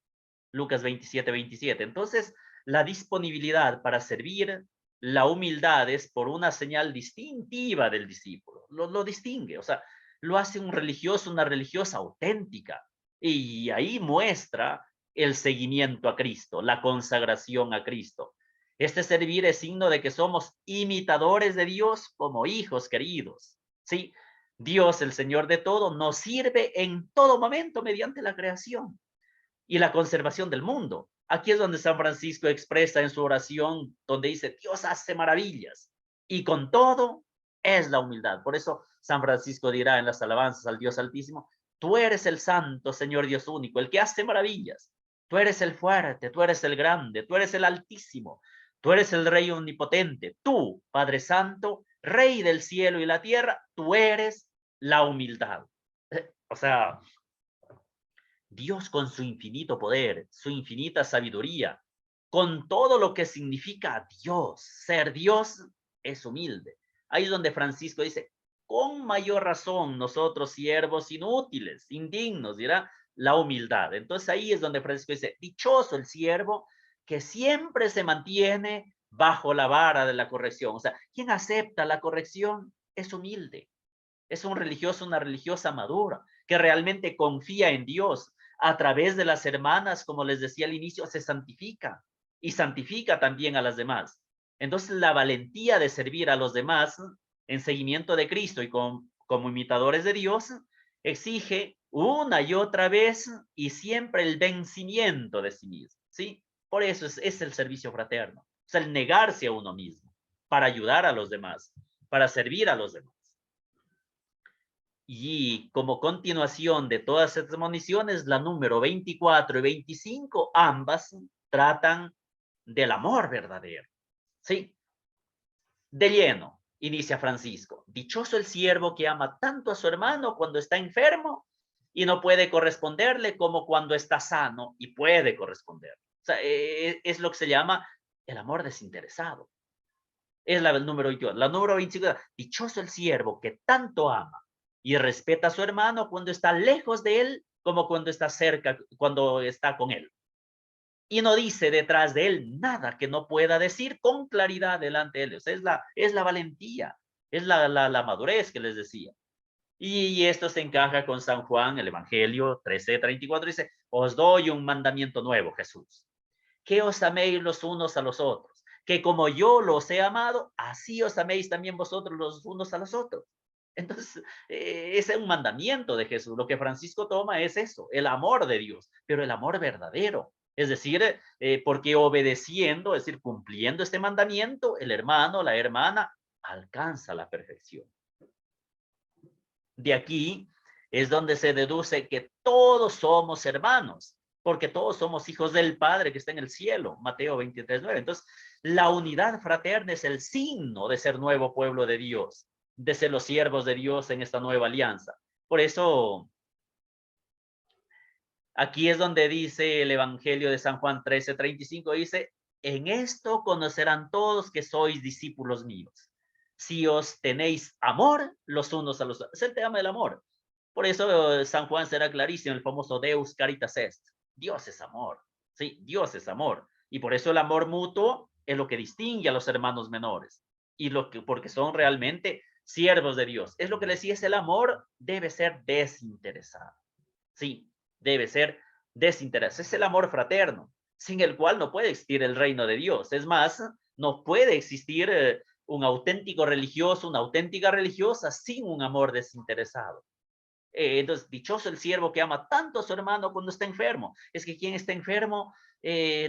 Lucas 27, 27. Entonces, la disponibilidad para servir, la humildad es por una señal distintiva del discípulo. Lo distingue, o sea, lo hace un religioso, una religiosa auténtica. Y ahí muestra el seguimiento a Cristo, la consagración a Cristo. Este servir es signo de que somos imitadores de Dios como hijos queridos. ¿Sí? Dios, el Señor de todo, nos sirve en todo momento mediante la creación y la conservación del mundo. Aquí es donde San Francisco expresa en su oración, donde dice, Dios hace maravillas, y con todo es la humildad. Por eso San Francisco dirá en las alabanzas al Dios Altísimo, tú eres el santo, Señor Dios único, el que hace maravillas. Tú eres el fuerte, tú eres el grande, tú eres el altísimo, tú eres el Rey omnipotente. Tú, Padre Santo, Rey del cielo y la tierra, tú eres la humildad. O sea, Dios con su infinito poder, su infinita sabiduría, con todo lo que significa Dios, ser Dios, es humilde. Ahí es donde Francisco dice, con mayor razón nosotros siervos inútiles, indignos, dirá, la humildad. Entonces ahí es donde Francisco dice, dichoso el siervo que siempre se mantiene bajo la vara de la corrección. O sea, quien acepta la corrección es humilde. Es un religioso, una religiosa madura, que realmente confía en Dios. A través de las hermanas, como les decía al inicio, se santifica y santifica también a las demás. Entonces, la valentía de servir a los demás en seguimiento de Cristo y como imitadores de Dios exige una y otra vez y siempre el vencimiento de sí mismo, ¿sí? Por eso es el servicio fraterno, es el negarse a uno mismo para ayudar a los demás, para servir a los demás. Y como continuación de todas estas municiones, la número 24 y 25, ambas tratan del amor verdadero. ¿Sí? De lleno, inicia Francisco. Dichoso el siervo que ama tanto a su hermano cuando está enfermo y no puede corresponderle como cuando está sano y puede corresponder. O sea, es lo que se llama el amor desinteresado. Es el número 21. La número 25, dichoso el siervo que tanto ama y respeta a su hermano cuando está lejos de él como cuando está cerca, cuando está con él. Y no dice detrás de él nada que no pueda decir con claridad delante de él. O sea, es la valentía, es la madurez que les decía. Y esto se encaja con San Juan, el Evangelio 13:34, dice, os doy un mandamiento nuevo, Jesús, que os améis los unos a los otros, que como yo los he amado, así os améis también vosotros los unos a los otros. Entonces, ese es un mandamiento de Jesús. Lo que Francisco toma es eso, el amor de Dios, pero el amor verdadero. Es decir, porque obedeciendo, es decir, cumpliendo este mandamiento, el hermano, la hermana, alcanza la perfección. De aquí es donde se deduce que todos somos hermanos, porque todos somos hijos del Padre que está en el cielo, Mateo 23:9. Entonces, la unidad fraterna es el signo de ser nuevo pueblo de Dios, de ser los siervos de Dios en esta nueva alianza. Por eso, aquí es donde dice el Evangelio de San Juan 13:35, dice, en esto conocerán todos que sois discípulos míos, si os tenéis amor los unos a los otros. Es el tema del amor. Por eso San Juan será clarísimo, el famoso Deus caritas est. Dios es amor, sí, Dios es amor. Y por eso el amor mutuo es lo que distingue a los hermanos menores. Y porque son realmente siervos de Dios. Es lo que le decía, es el amor debe ser desinteresado. Sí, debe ser desinteresado. Es el amor fraterno, sin el cual no puede existir el reino de Dios. Es más, no puede existir un auténtico religioso, una auténtica religiosa sin un amor desinteresado. Entonces, dichoso el siervo que ama tanto a su hermano cuando está enfermo. Es que quien está enfermo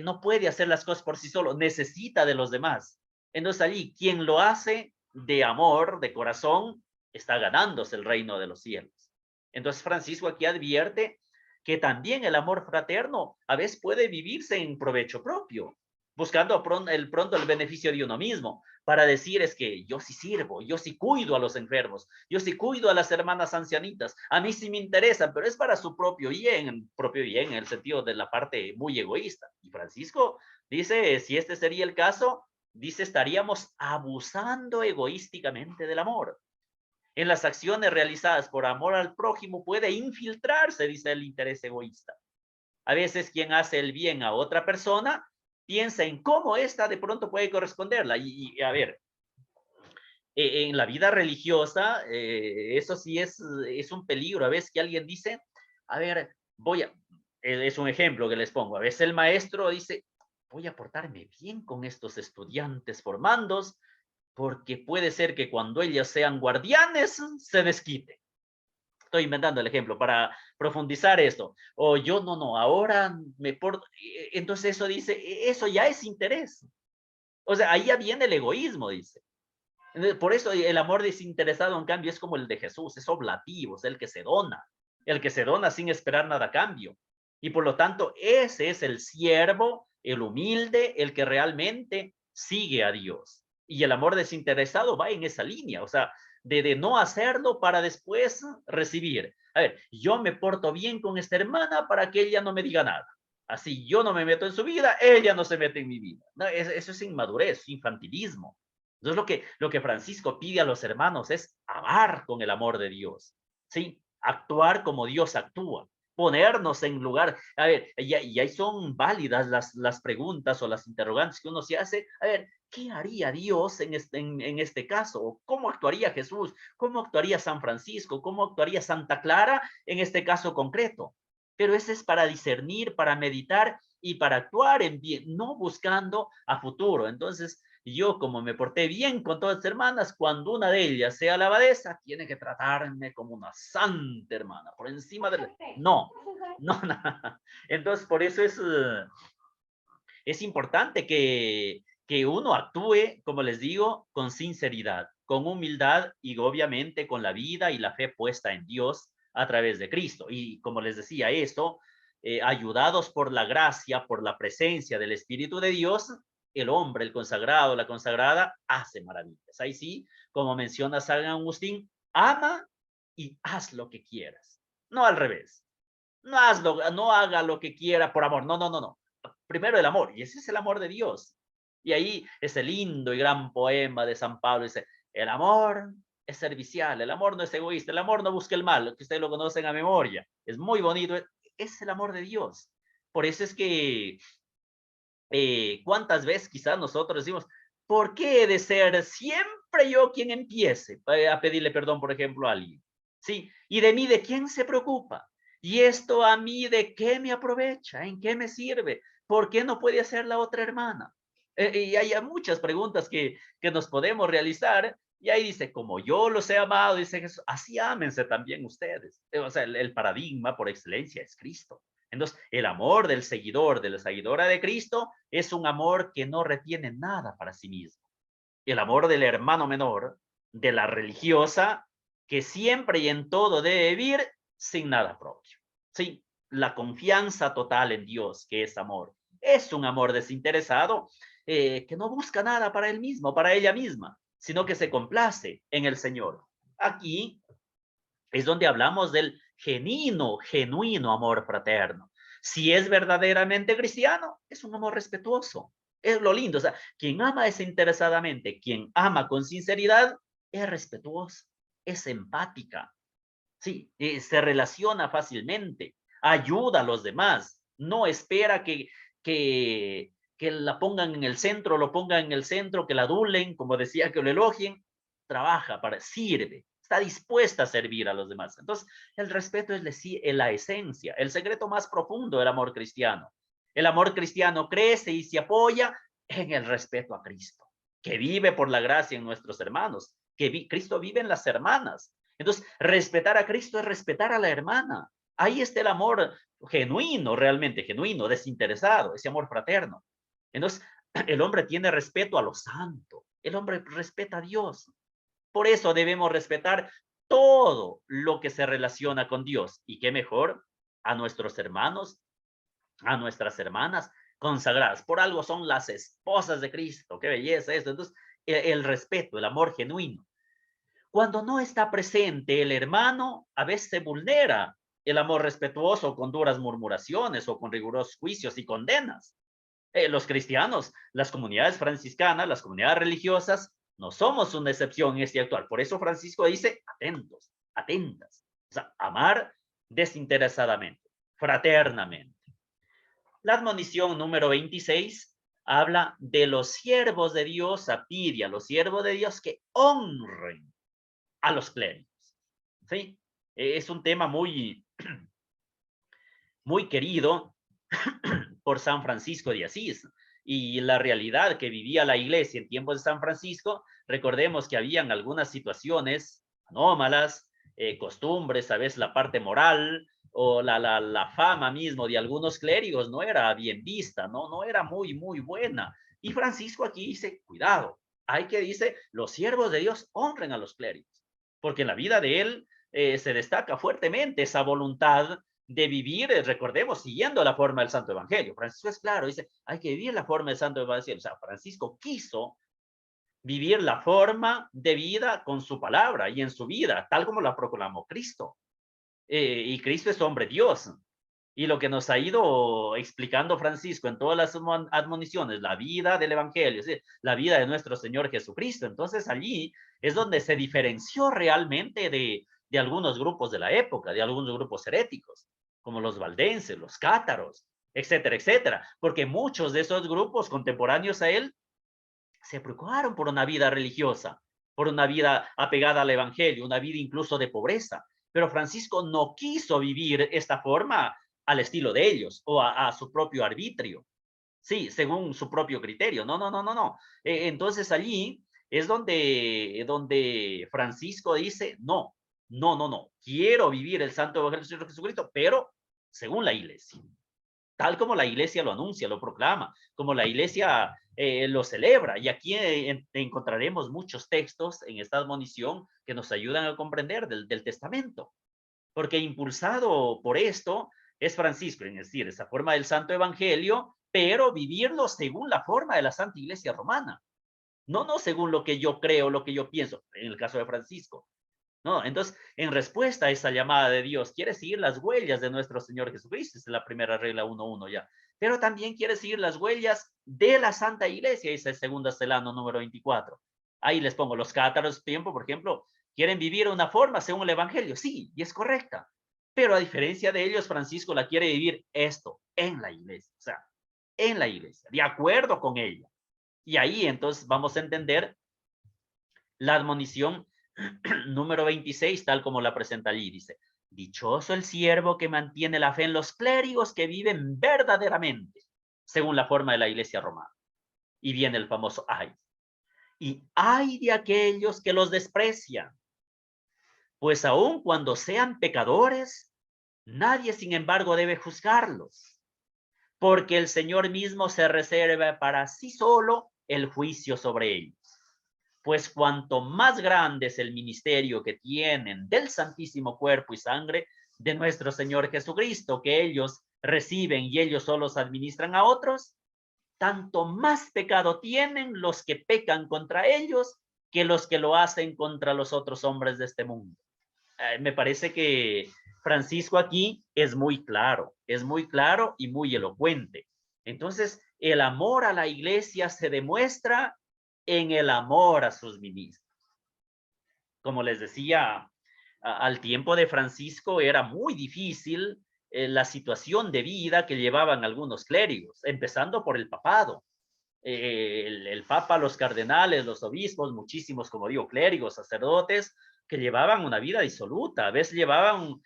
no puede hacer las cosas por sí solo, necesita de los demás. Entonces allí, quien lo hace de amor, de corazón, está ganándose el reino de los cielos. Entonces Francisco aquí advierte que también el amor fraterno a veces puede vivirse en provecho propio, buscando pronto el beneficio de uno mismo, para decir es que yo sí sirvo, yo sí cuido a los enfermos, yo sí cuido a las hermanas ancianitas, a mí sí me interesan, pero es para su propio bien en el sentido de la parte muy egoísta. Y Francisco dice, si este sería el caso, dice, estaríamos abusando egoísticamente del amor. En las acciones realizadas por amor al prójimo puede infiltrarse, dice, el interés egoísta. A veces quien hace el bien a otra persona piensa en cómo ésta de pronto puede corresponderla. Y a ver, en la vida religiosa, eso sí es un peligro. A veces que alguien dice, a ver, es un ejemplo que les pongo. A veces el maestro dice, voy a portarme bien con estos estudiantes formandos, porque puede ser que cuando ellas sean guardianes se desquite. Estoy inventando el ejemplo para profundizar esto. O yo no, ahora me porto. Entonces eso dice, eso ya es interés. O sea, ahí ya viene el egoísmo, dice. Por eso el amor desinteresado, en cambio, es como el de Jesús, es oblativo, es el que se dona sin esperar nada a cambio. Y por lo tanto, ese es el siervo, el humilde, el que realmente sigue a Dios. Y el amor desinteresado va en esa línea, o sea, de no hacerlo para después recibir. A ver, yo me porto bien con esta hermana para que ella no me diga nada. Así yo no me meto en su vida, ella no se mete en mi vida. No, eso es inmadurez, infantilismo. Entonces lo que Francisco pide a los hermanos es amar con el amor de Dios, ¿sí? Actuar como Dios actúa, ponernos en lugar. A ver, y ahí son válidas las preguntas o las interrogantes que uno se hace. A ver, ¿qué haría Dios en este caso? ¿Cómo actuaría Jesús? ¿Cómo actuaría San Francisco? ¿Cómo actuaría Santa Clara en este caso concreto? Pero ese es para discernir, para meditar y para actuar en bien, no buscando a futuro. Entonces, yo como me porté bien con todas las hermanas, cuando una de ellas sea la abadesa, tiene que tratarme como una santa hermana, por encima de... No. Entonces, por eso es importante que uno actúe, como les digo, con sinceridad, con humildad y obviamente con la vida y la fe puesta en Dios a través de Cristo. Y como les decía, esto, ayudados por la gracia, por la presencia del Espíritu de Dios, el hombre, el consagrado, la consagrada, hace maravillas. Ahí sí, como menciona San Agustín, ama y haz lo que quieras. No al revés. No haga lo que quiera por amor. No. Primero el amor, y ese es el amor de Dios. Y ahí ese lindo y gran poema de San Pablo dice, el amor es servicial, el amor no es egoísta, el amor no busca el mal, que ustedes lo conocen a memoria. Es muy bonito, es el amor de Dios. Por eso es que cuántas veces quizás nosotros decimos, ¿por qué he de ser siempre yo quien empiece a pedirle perdón, por ejemplo, a alguien? Sí, y de mí, ¿de quién se preocupa? Y esto a mí, ¿de qué me aprovecha? ¿En qué me sirve? ¿Por qué no puede hacer la otra hermana? Y hay muchas preguntas que nos podemos realizar. Y ahí dice, como yo los he amado, dice Jesús, así ámense también ustedes. O sea, el paradigma por excelencia es Cristo. Entonces, el amor del seguidor, de la seguidora de Cristo, es un amor que no retiene nada para sí mismo. El amor del hermano menor, de la religiosa, que siempre y en todo debe vivir sin nada propio. Sí, la confianza total en Dios, que es amor. Es un amor desinteresado, que no busca nada para él mismo, para ella misma, sino que se complace en el Señor. Aquí es donde hablamos del genuino amor fraterno. Si es verdaderamente cristiano, es un amor respetuoso, Es lo lindo, o sea, quien ama desinteresadamente, quien ama con sinceridad, es respetuoso, es empática, sí, se relaciona fácilmente, ayuda a los demás, no espera que la pongan en el centro, lo pongan en el centro, que la adulen, como decía, que lo elogien, trabaja, sirve, está dispuesta a servir a los demás. Entonces, el respeto es la esencia, el secreto más profundo del amor cristiano. El amor cristiano crece y se apoya en el respeto a Cristo, que vive por la gracia en nuestros hermanos, que Cristo vive en las hermanas. Entonces, respetar a Cristo es respetar a la hermana. Ahí está el amor genuino, realmente genuino, desinteresado, ese amor fraterno. Entonces, el hombre tiene respeto a lo santo, el hombre respeta a Dios. Por eso debemos respetar todo lo que se relaciona con Dios. Y qué mejor a nuestros hermanos, a nuestras hermanas consagradas. Por algo son las esposas de Cristo. Qué belleza esto. Entonces, el respeto, el amor genuino. Cuando no está presente el hermano, a veces se vulnera el amor respetuoso con duras murmuraciones o con rigurosos juicios y condenas. Los cristianos, las comunidades franciscanas, las comunidades religiosas, no somos una excepción en este actual. Por eso Francisco dice, atentos, atentas. O sea, amar desinteresadamente, fraternamente. La admonición número 26 habla de los siervos de Dios, pide a los siervos de Dios que honren a los clérigos. ¿Sí? Es un tema muy, muy querido por San Francisco de Asís. Y la realidad que vivía la iglesia en tiempos de San Francisco, recordemos que habían algunas situaciones anómalas, costumbres, a veces la parte moral o la fama mismo de algunos clérigos no era bien vista, no era muy buena. Y Francisco aquí dice, cuidado, hay que, dice, los siervos de Dios honren a los clérigos, porque en la vida de él se destaca fuertemente esa voluntad de vivir, recordemos, siguiendo la forma del Santo Evangelio. Francisco es claro, dice, hay que vivir la forma del Santo Evangelio. O sea, Francisco quiso vivir la forma de vida con su palabra y en su vida, tal como la proclamó Cristo. Y Cristo es hombre Dios. Y lo que nos ha ido explicando Francisco en todas las admoniciones, la vida del Evangelio, ¿sí? La vida de nuestro Señor Jesucristo. Entonces allí es donde se diferenció realmente de algunos grupos de la época, de algunos grupos heréticos, como los valdenses, los cátaros, etcétera, etcétera. Porque muchos de esos grupos contemporáneos a él se preocuparon por una vida religiosa, por una vida apegada al Evangelio, una vida incluso de pobreza. Pero Francisco no quiso vivir esta forma al estilo de ellos o a su propio arbitrio. Sí, según su propio criterio. No. Entonces allí es donde Francisco dice, no. Quiero vivir el Santo Evangelio del Señor Jesucristo, pero según la iglesia. Tal como la iglesia lo anuncia, lo proclama, como la iglesia lo celebra. Y aquí encontraremos muchos textos en esta admonición que nos ayudan a comprender del testamento. Porque impulsado por esto es Francisco, es decir, esa forma del Santo Evangelio, pero vivirlo según la forma de la Santa Iglesia Romana. No según lo que yo creo, lo que yo pienso, en el caso de Francisco. No, entonces, en respuesta a esa llamada de Dios, quiere seguir las huellas de nuestro Señor Jesucristo, es la primera regla 1.1 ya, pero también quiere seguir las huellas de la Santa Iglesia, dice segunda Celano número 24. Ahí les pongo los cátaros, tiempo, por ejemplo, quieren vivir una forma según el Evangelio, sí, y es correcta, pero a diferencia de ellos, Francisco la quiere vivir esto, en la iglesia, o sea, en la iglesia, de acuerdo con ella. Y ahí entonces vamos a entender la admonición número 26, tal como la presenta allí, dice, dichoso el siervo que mantiene la fe en los clérigos que viven verdaderamente, según la forma de la iglesia romana. Y viene el famoso ay. Y ay de aquellos que los desprecian, pues aun cuando sean pecadores, nadie sin embargo debe juzgarlos, porque el Señor mismo se reserva para sí solo el juicio sobre ellos. Pues cuanto más grande es el ministerio que tienen del santísimo cuerpo y sangre de nuestro Señor Jesucristo, que ellos reciben y ellos solos administran a otros, tanto más pecado tienen los que pecan contra ellos que los que lo hacen contra los otros hombres de este mundo. Me parece que Francisco aquí es muy claro y muy elocuente. Entonces, el amor a la iglesia se demuestra en el amor a sus ministros. Como les decía, al tiempo de Francisco era muy difícil la situación de vida que llevaban algunos clérigos, empezando por el papado. El papa, los cardenales, los obispos, muchísimos, como digo, clérigos, sacerdotes, que llevaban una vida disoluta, a veces llevaban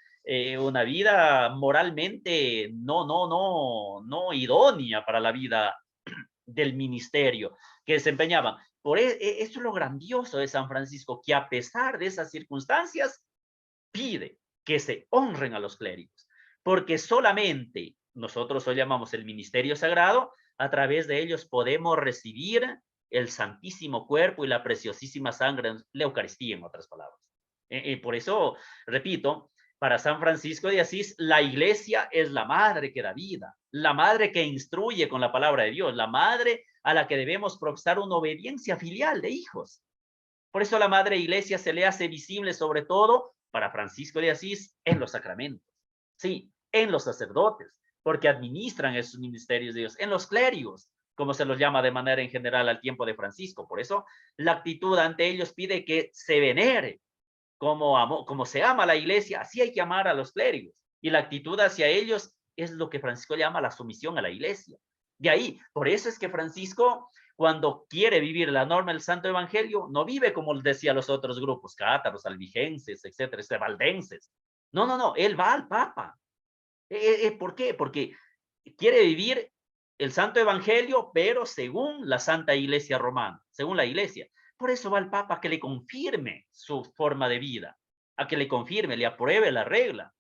una vida moralmente no idónea para la vida del ministerio que desempeñaban. Eso es lo grandioso de San Francisco, que a pesar de esas circunstancias, pide que se honren a los clérigos, porque solamente nosotros hoy llamamos el ministerio sagrado, a través de ellos podemos recibir el santísimo cuerpo y la preciosísima sangre, la Eucaristía, en otras palabras. Por eso, repito, para San Francisco de Asís, la iglesia es la madre que da vida, la madre que instruye con la palabra de Dios, la madre a la que debemos profesar una obediencia filial de hijos. Por eso la madre iglesia se le hace visible, sobre todo para Francisco de Asís, en los sacramentos. Sí, en los sacerdotes, porque administran esos ministerios de Dios, en los clérigos, como se los llama de manera en general al tiempo de Francisco. Por eso la actitud ante ellos pide que se venere. Como se ama a la iglesia, así hay que amar a los clérigos. Y la actitud hacia ellos es lo que Francisco llama la sumisión a la iglesia. De ahí, por eso es que Francisco, cuando quiere vivir la norma del Santo Evangelio, no vive como decía los otros grupos, cátaros, albigenses, etcétera, valdenses. No, él va al Papa. ¿Por qué? Porque quiere vivir el Santo Evangelio, pero según la Santa Iglesia Romana, según la Iglesia. Por eso va al Papa a que le confirme su forma de vida, a que le confirme, le apruebe la regla.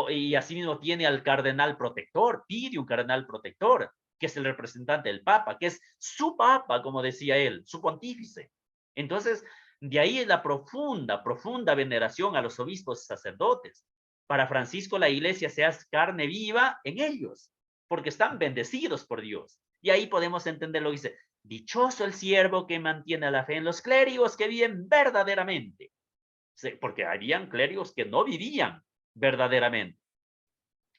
Y asimismo tiene al cardenal protector, pide un cardenal protector, que es el representante del Papa, que es su Papa, como decía él, su pontífice. Entonces, de ahí es la profunda veneración a los obispos y sacerdotes. Para Francisco, la iglesia se hace carne viva en ellos, porque están bendecidos por Dios. Y ahí podemos entender lo que dice: dichoso el siervo que mantiene la fe en los clérigos que viven verdaderamente. Porque habían clérigos que no vivían verdaderamente.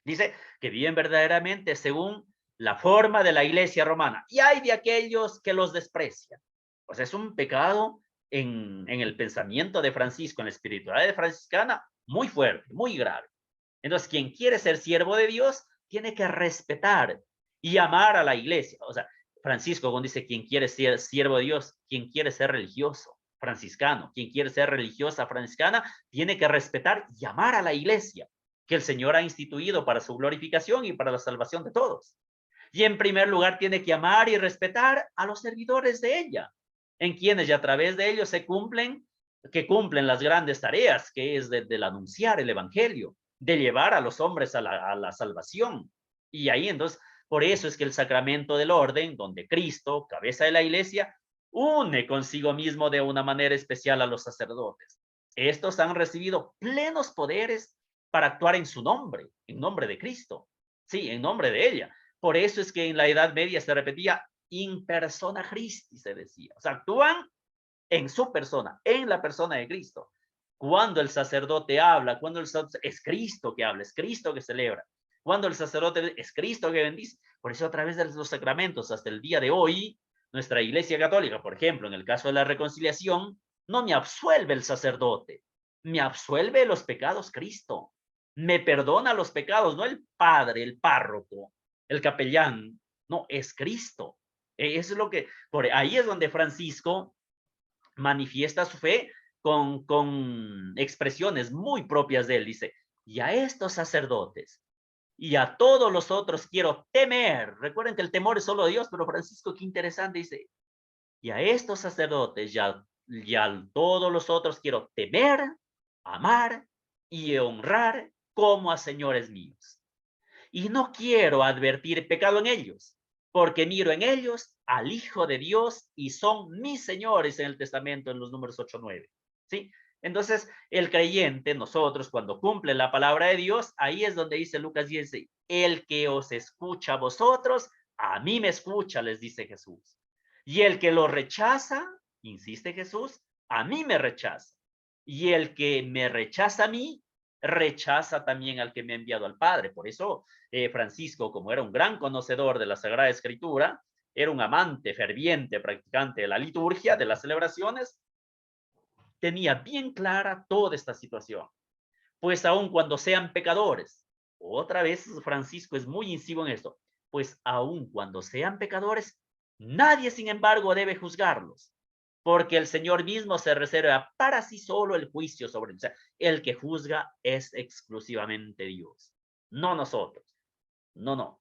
Dice que viven verdaderamente según la forma de la iglesia romana. Y hay de aquellos que los desprecian. Pues es un pecado en el pensamiento de Francisco, en la espiritualidad franciscana, muy fuerte, muy grave. Entonces, quien quiere ser siervo de Dios, tiene que respetar y amar a la iglesia. O sea, Francisco, cuando dice quien quiere ser siervo de Dios, quien quiere ser religioso franciscano, quien quiere ser religiosa franciscana, tiene que respetar y amar a la iglesia que el Señor ha instituido para su glorificación y para la salvación de todos. Y en primer lugar, tiene que amar y respetar a los servidores de ella, en quienes ya a través de ellos cumplen las grandes tareas, que es del anunciar el evangelio, de llevar a los hombres a la salvación. Y ahí entonces, por eso es que el sacramento del orden, donde Cristo, cabeza de la iglesia, une consigo mismo de una manera especial a los sacerdotes. Estos han recibido plenos poderes para actuar en su nombre, en nombre de Cristo. Sí, en nombre de ella. Por eso es que en la Edad Media se repetía in persona Christi, se decía. O sea, actúan en su persona, en la persona de Cristo. Cuando el sacerdote habla, cuando el sacerdote, es Cristo que habla, es Cristo que celebra. Cuando el sacerdote es Cristo que bendice. Por eso a través de los sacramentos hasta el día de hoy, nuestra Iglesia Católica, por ejemplo, en el caso de la reconciliación, no me absuelve el sacerdote, me absuelve los pecados Cristo. Me perdona los pecados, no el padre, el párroco, el capellán, no, es Cristo. Eso es lo que, por ahí es donde Francisco manifiesta su fe con expresiones muy propias de él. Dice, y a estos sacerdotes y a todos los otros quiero temer. Recuerden que el temor es solo de Dios, pero Francisco, qué interesante, dice, y a estos sacerdotes y a todos los otros quiero temer, amar y honrar como a señores míos. Y no quiero advertir pecado en ellos, porque miro en ellos al Hijo de Dios y son mis señores en el testamento, en los números 8-9. ¿Sí? Entonces, el creyente, nosotros, cuando cumple la palabra de Dios, ahí es donde dice Lucas 10, el que os escucha a vosotros, a mí me escucha, les dice Jesús. Y el que lo rechaza, insiste Jesús, a mí me rechaza. Y el que me rechaza a mí, rechaza también al que me ha enviado al Padre. Por eso Francisco, como era un gran conocedor de la Sagrada Escritura, era un amante ferviente, practicante de la liturgia, de las celebraciones, tenía bien clara toda esta situación. Pues aun cuando sean pecadores, otra vez Francisco es muy incisivo en esto, pues aun cuando sean pecadores, nadie sin embargo debe juzgarlos, porque el Señor mismo se reserva para sí solo el juicio sobre él. O sea, el que juzga es exclusivamente Dios, no nosotros. No, no.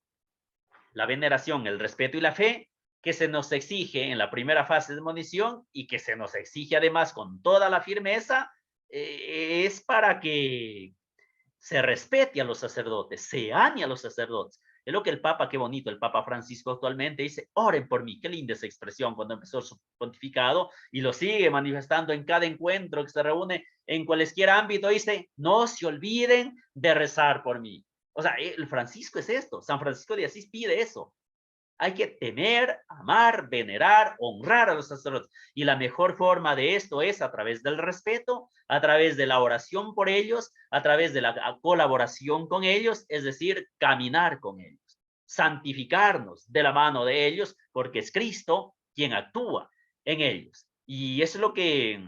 La veneración, el respeto y la fe que se nos exige en la primera fase de monición y que se nos exige además con toda la firmeza, es para que se respete a los sacerdotes, se ame a los sacerdotes. Es lo que el Papa, qué bonito, el Papa Francisco actualmente dice, oren por mí, qué linda esa expresión cuando empezó su pontificado y lo sigue manifestando en cada encuentro que se reúne en cualquier ámbito, dice, no se olviden de rezar por mí. O sea, el Francisco es esto, San Francisco de Asís pide eso. Hay que temer, amar, venerar, honrar a los sacerdotes. Y la mejor forma de esto es a través del respeto, a través de la oración por ellos, a través de la colaboración con ellos, es decir, caminar con ellos, santificarnos de la mano de ellos, porque es Cristo quien actúa en ellos. Y es lo que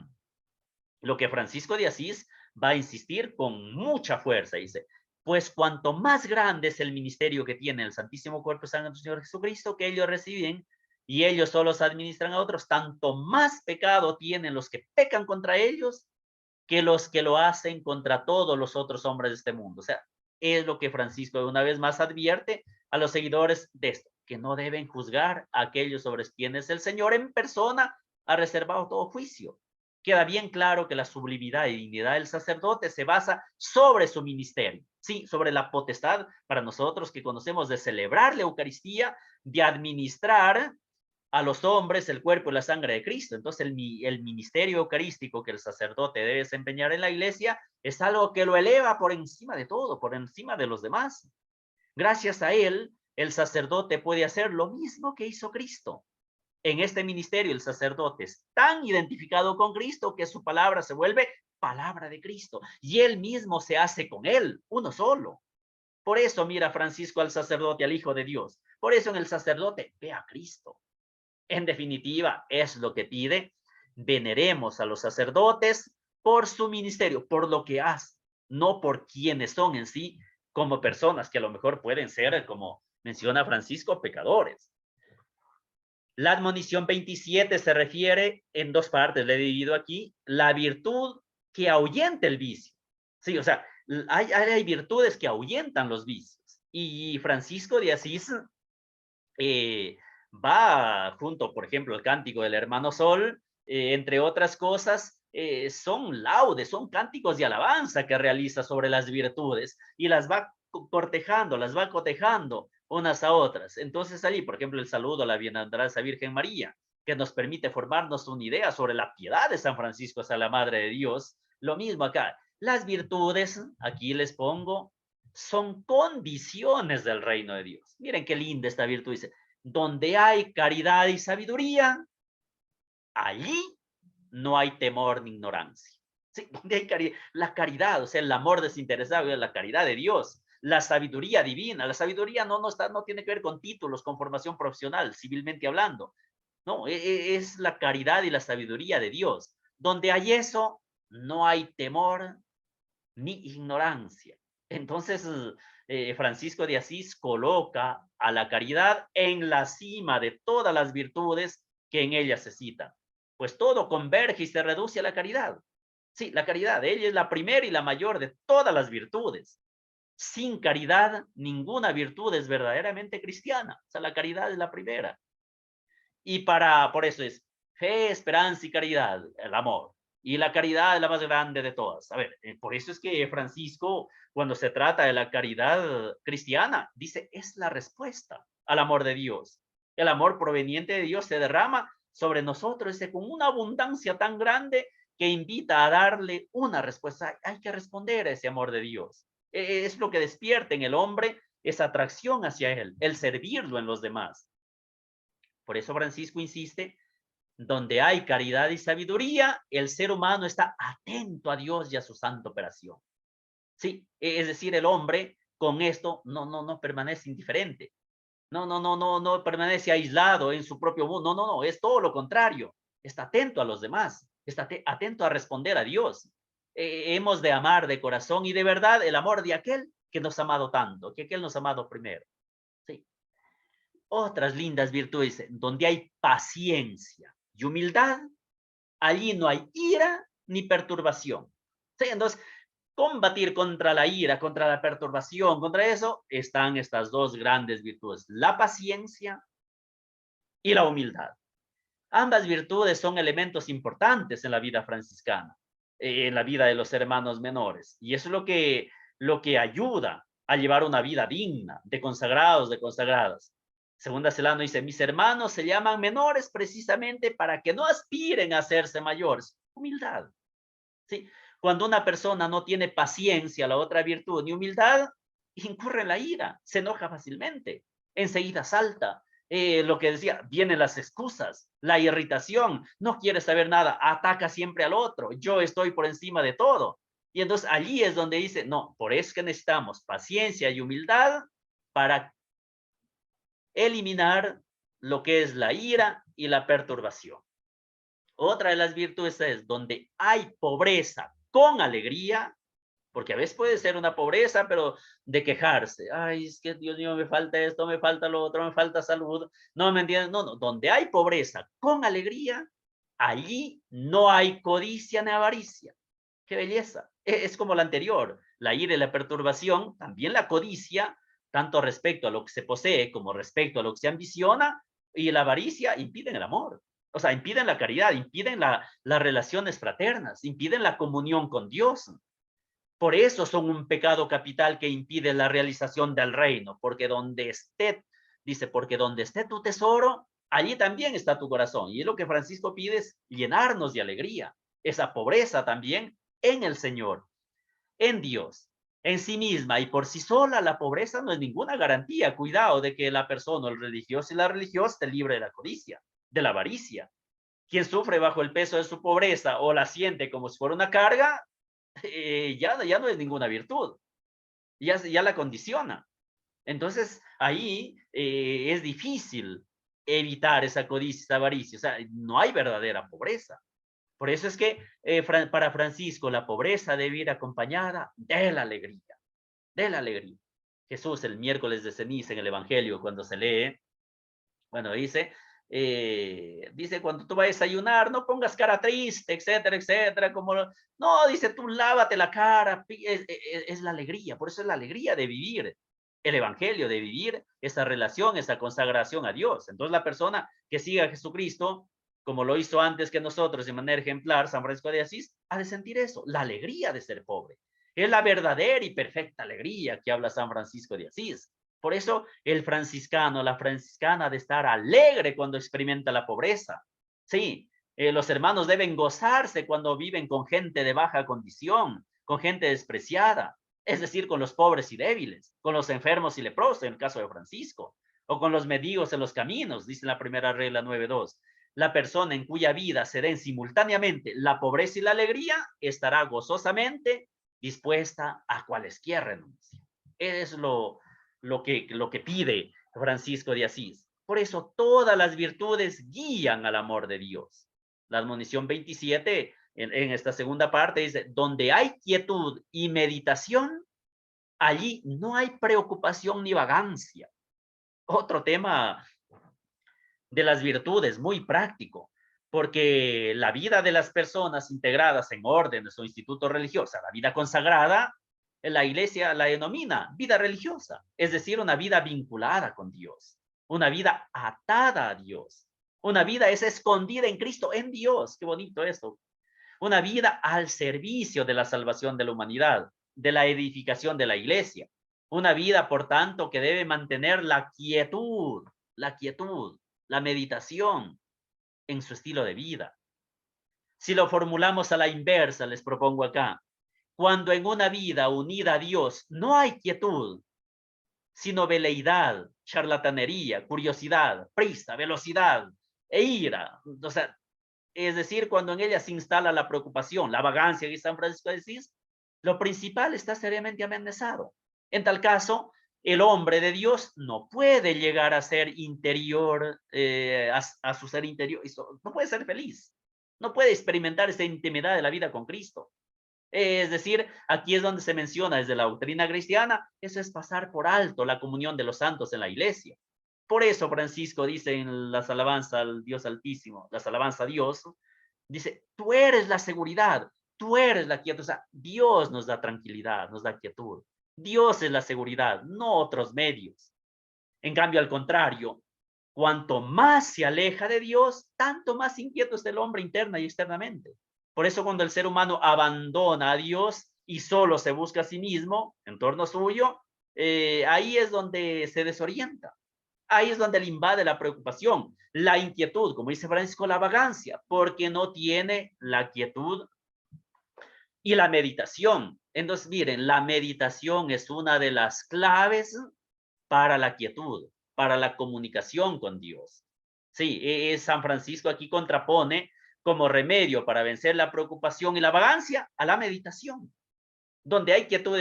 Francisco de Asís va a insistir con mucha fuerza. Dice, pues cuanto más grande es el ministerio que tiene el Santísimo Cuerpo y Sangre de nuestro Señor Jesucristo, que ellos reciben, y ellos solo se administran a otros, tanto más pecado tienen los que pecan contra ellos que los que lo hacen contra todos los otros hombres de este mundo. O sea, es lo que Francisco una vez más advierte a los seguidores de esto, que no deben juzgar a aquellos sobre quienes el Señor en persona ha reservado todo juicio. Queda bien claro que la sublimidad y dignidad del sacerdote se basa sobre su ministerio, sí, sobre la potestad para nosotros que conocemos de celebrar la Eucaristía, de administrar a los hombres el cuerpo y la sangre de Cristo. Entonces el ministerio eucarístico que el sacerdote debe desempeñar en la iglesia es algo que lo eleva por encima de todo, por encima de los demás. Gracias a él, el sacerdote puede hacer lo mismo que hizo Cristo. En este ministerio el sacerdote es tan identificado con Cristo que su palabra se vuelve palabra de Cristo y él mismo se hace con él, uno solo. Por eso mira Francisco al sacerdote, al Hijo de Dios. Por eso en el sacerdote ve a Cristo. En definitiva, es lo que pide. Veneremos a los sacerdotes por su ministerio, por lo que hacen, no por quienes son en sí, como personas que a lo mejor pueden ser, como menciona Francisco, pecadores. La admonición 27 se refiere en dos partes, le he dividido aquí, la virtud que ahuyenta el vicio. Sí, o sea, hay virtudes que ahuyentan los vicios. Y Francisco de Asís va junto, por ejemplo, el cántico del hermano Sol, entre otras cosas, son laudes, son cánticos de alabanza que realiza sobre las virtudes y las va cortejando, las va cotejando unas a otras. Entonces allí, por ejemplo, el saludo a la bienaventurada Virgen María, que nos permite formarnos una idea sobre la piedad de San Francisco hacia la Madre de Dios. Lo mismo acá, las virtudes, aquí les pongo, son condiciones del reino de Dios. Miren qué linda esta virtud, dice, donde hay caridad y sabiduría, allí no hay temor ni ignorancia. Sí, donde hay caridad, la caridad, o sea, el amor desinteresado, la caridad de Dios, la sabiduría divina. La sabiduría no tiene que ver con títulos, con formación profesional, civilmente hablando. No, es la caridad y la sabiduría de Dios. Donde hay eso, no hay temor ni ignorancia. Entonces, Francisco de Asís coloca a la caridad en la cima de todas las virtudes que en ella se citan. Pues todo converge y se reduce a la caridad. Sí, la caridad, ella es la primera y la mayor de todas las virtudes. Sin caridad, ninguna virtud es verdaderamente cristiana. O sea, la caridad es la primera. Y por eso es fe, esperanza y caridad, el amor. Y la caridad es la más grande de todas. A ver, por eso es que Francisco, cuando se trata de la caridad cristiana, dice, es la respuesta al amor de Dios. El amor proveniente de Dios se derrama sobre nosotros con una abundancia tan grande que invita a darle una respuesta. Hay que responder a ese amor de Dios. Es lo que despierta en el hombre esa atracción hacia él, el servirlo en los demás. Por eso Francisco insiste, donde hay caridad y sabiduría, el ser humano está atento a Dios y a su santa operación. ¿sí? Es decir, el hombre con esto no permanece indiferente. No permanece aislado en su propio mundo. No, es todo lo contrario. Está atento a los demás, está atento a responder a Dios. Hemos de amar de corazón y de verdad el amor de aquel que nos ha amado tanto, que aquel nos ha amado primero. Sí. Otras lindas virtudes, donde hay paciencia y humildad, allí no hay ira ni perturbación. Sí, entonces, combatir contra la ira, contra la perturbación, contra eso, están estas dos grandes virtudes, la paciencia y la humildad. Ambas virtudes son elementos importantes en la vida franciscana, en la vida de los hermanos menores, y eso es lo que ayuda a llevar una vida digna de consagrados, de consagradas. Segunda Celano dice, mis hermanos se llaman menores precisamente para que no aspiren a hacerse mayores. Humildad. ¿Sí? Cuando una persona no tiene paciencia, la otra virtud, ni humildad, incurre en la ira, se enoja fácilmente, enseguida salta. Lo que decía, vienen las excusas, la irritación, no quiere saber nada, ataca siempre al otro, yo estoy por encima de todo. Y entonces allí es donde dice, no, por eso que necesitamos paciencia y humildad para eliminar lo que es la ira y la perturbación. Otra de las virtudes es donde hay pobreza con alegría, porque a veces puede ser una pobreza, pero de quejarse. Ay, es que Dios mío, me falta esto, me falta lo otro, me falta salud. No me entiendes. No. Donde hay pobreza con alegría, allí no hay codicia ni avaricia. Qué belleza. Es como la anterior, la ira y la perturbación, también la codicia, tanto respecto a lo que se posee como respecto a lo que se ambiciona, y la avaricia impiden el amor. O sea, impiden la caridad, impiden las relaciones fraternas, impiden la comunión con Dios. Por eso son un pecado capital que impide la realización del reino, porque donde esté, dice, porque donde esté tu tesoro, allí también está tu corazón. Y es lo que Francisco pide, es llenarnos de alegría, esa pobreza también en el Señor, en Dios, en sí misma y por sí sola. La pobreza no es ninguna garantía. Cuidado de que la persona, el religioso y la religiosa, esté libre de la codicia, de la avaricia. Quien sufre bajo el peso de su pobreza o la siente como si fuera una carga, ya no es ninguna virtud, ya la condiciona. Entonces, ahí es difícil evitar esa codicia, esa avaricia, o sea, no hay verdadera pobreza. Por eso es que para Francisco la pobreza debe ir acompañada de la alegría, de la alegría. Jesús el miércoles de ceniza en el Evangelio, cuando se lee, bueno, dice, cuando tú vayas a ayunar, no pongas cara triste, etcétera, etcétera, como, no, dice, tú lávate la cara, es la alegría, por eso es la alegría de vivir el Evangelio, de vivir esa relación, esa consagración a Dios. Entonces la persona que siga a Jesucristo, como lo hizo antes que nosotros de manera ejemplar, San Francisco de Asís, ha de sentir eso, la alegría de ser pobre. Es la verdadera y perfecta alegría que habla San Francisco de Asís. Por eso el franciscano, la franciscana, de estar alegre cuando experimenta la pobreza. Sí, los hermanos deben gozarse cuando viven con gente de baja condición, con gente despreciada, es decir, con los pobres y débiles, con los enfermos y leprosos, en el caso de Francisco, o con los mendigos en los caminos, dice la primera regla 9.2. La persona en cuya vida se den simultáneamente la pobreza y la alegría estará gozosamente dispuesta a cualesquier renuncia. Es lo que pide Francisco de Asís. Por eso todas las virtudes guían al amor de Dios. La admonición 27, en esta segunda parte, dice, donde hay quietud y meditación, allí no hay preocupación ni vagancia. Otro tema de las virtudes, muy práctico, porque la vida de las personas integradas en órdenes o institutos religiosos, la vida consagrada, la iglesia la denomina vida religiosa, es decir, una vida vinculada con Dios, una vida atada a Dios, una vida es escondida en Cristo, en Dios. Qué bonito esto. Una vida al servicio de la salvación de la humanidad, de la edificación de la iglesia. Una vida, por tanto, que debe mantener la quietud, la meditación en su estilo de vida. Si lo formulamos a la inversa, les propongo acá, cuando en una vida unida a Dios no hay quietud, sino veleidad, charlatanería, curiosidad, prisa, velocidad e ira, o sea, es decir, cuando en ella se instala la preocupación, la vagancia, que San Francisco de Asís, lo principal está seriamente amenazado. En tal caso, el hombre de Dios no puede llegar a ser interior, a su ser interior, no puede ser feliz, no puede experimentar esa intimidad de la vida con Cristo. Es decir, aquí es donde se menciona desde la doctrina cristiana, eso es pasar por alto la comunión de los santos en la iglesia. Por eso Francisco dice en las alabanzas al Dios Altísimo, las alabanzas a Dios, dice, tú eres la seguridad, tú eres la quietud. O sea, Dios nos da tranquilidad, nos da quietud. Dios es la seguridad, no otros medios. En cambio, al contrario, cuanto más se aleja de Dios, tanto más inquieto es el hombre interna y externamente. Por eso cuando el ser humano abandona a Dios y solo se busca a sí mismo, en torno suyo, ahí es donde se desorienta. Ahí es donde le invade la preocupación, la inquietud, como dice Francisco, la vagancia, porque no tiene la quietud y la meditación. Entonces, miren, la meditación es una de las claves para la quietud, para la comunicación con Dios. Sí, San Francisco aquí contrapone como remedio para vencer la preocupación y la vagancia a la meditación. Donde hay quietud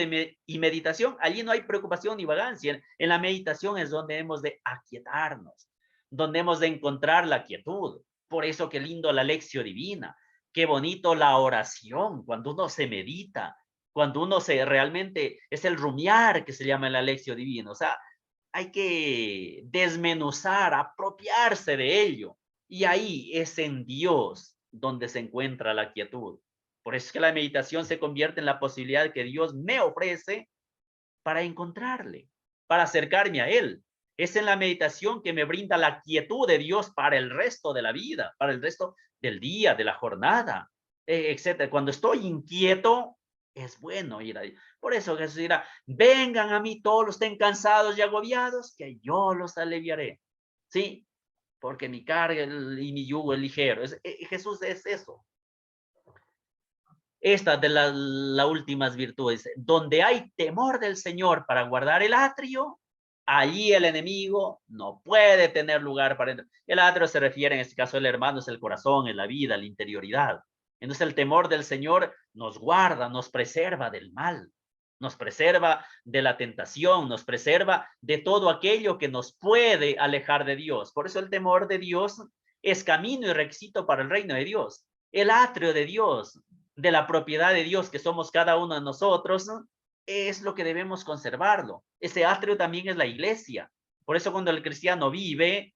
y meditación, allí no hay preocupación ni vagancia. En la meditación es donde hemos de aquietarnos, donde hemos de encontrar la quietud. Por eso qué lindo la lección divina, qué bonito la oración, cuando uno se medita, cuando uno se realmente, es el rumiar que se llama en la lección divina. O sea, hay que desmenuzar, apropiarse de ello. Y ahí es en Dios donde se encuentra la quietud. Por eso es que la meditación se convierte en la posibilidad que Dios me ofrece para encontrarle, para acercarme a Él. Es en la meditación que me brinda la quietud de Dios para el resto de la vida, para el resto del día, de la jornada, etcétera. Cuando estoy inquieto, es bueno ir a Dios. Por eso Jesús dirá, vengan a mí todos los que estén cansados y agobiados, que yo los aliviaré. ¿Sí? Porque mi carga y mi yugo es ligero. Jesús es eso. Esta de las últimas virtudes, donde hay temor del Señor para guardar el atrio, allí el enemigo no puede tener lugar para entrar. El atrio se refiere, en este caso el hermano, es el corazón, es la vida, la interioridad. Entonces el temor del Señor nos guarda, nos preserva del mal, nos preserva de la tentación, nos preserva de todo aquello que nos puede alejar de Dios. Por eso el temor de Dios es camino y requisito para el reino de Dios. El atrio de Dios, de la propiedad de Dios que somos cada uno de nosotros, ¿no? Es lo que debemos conservarlo. Ese atrio también es la iglesia. Por eso cuando el cristiano vive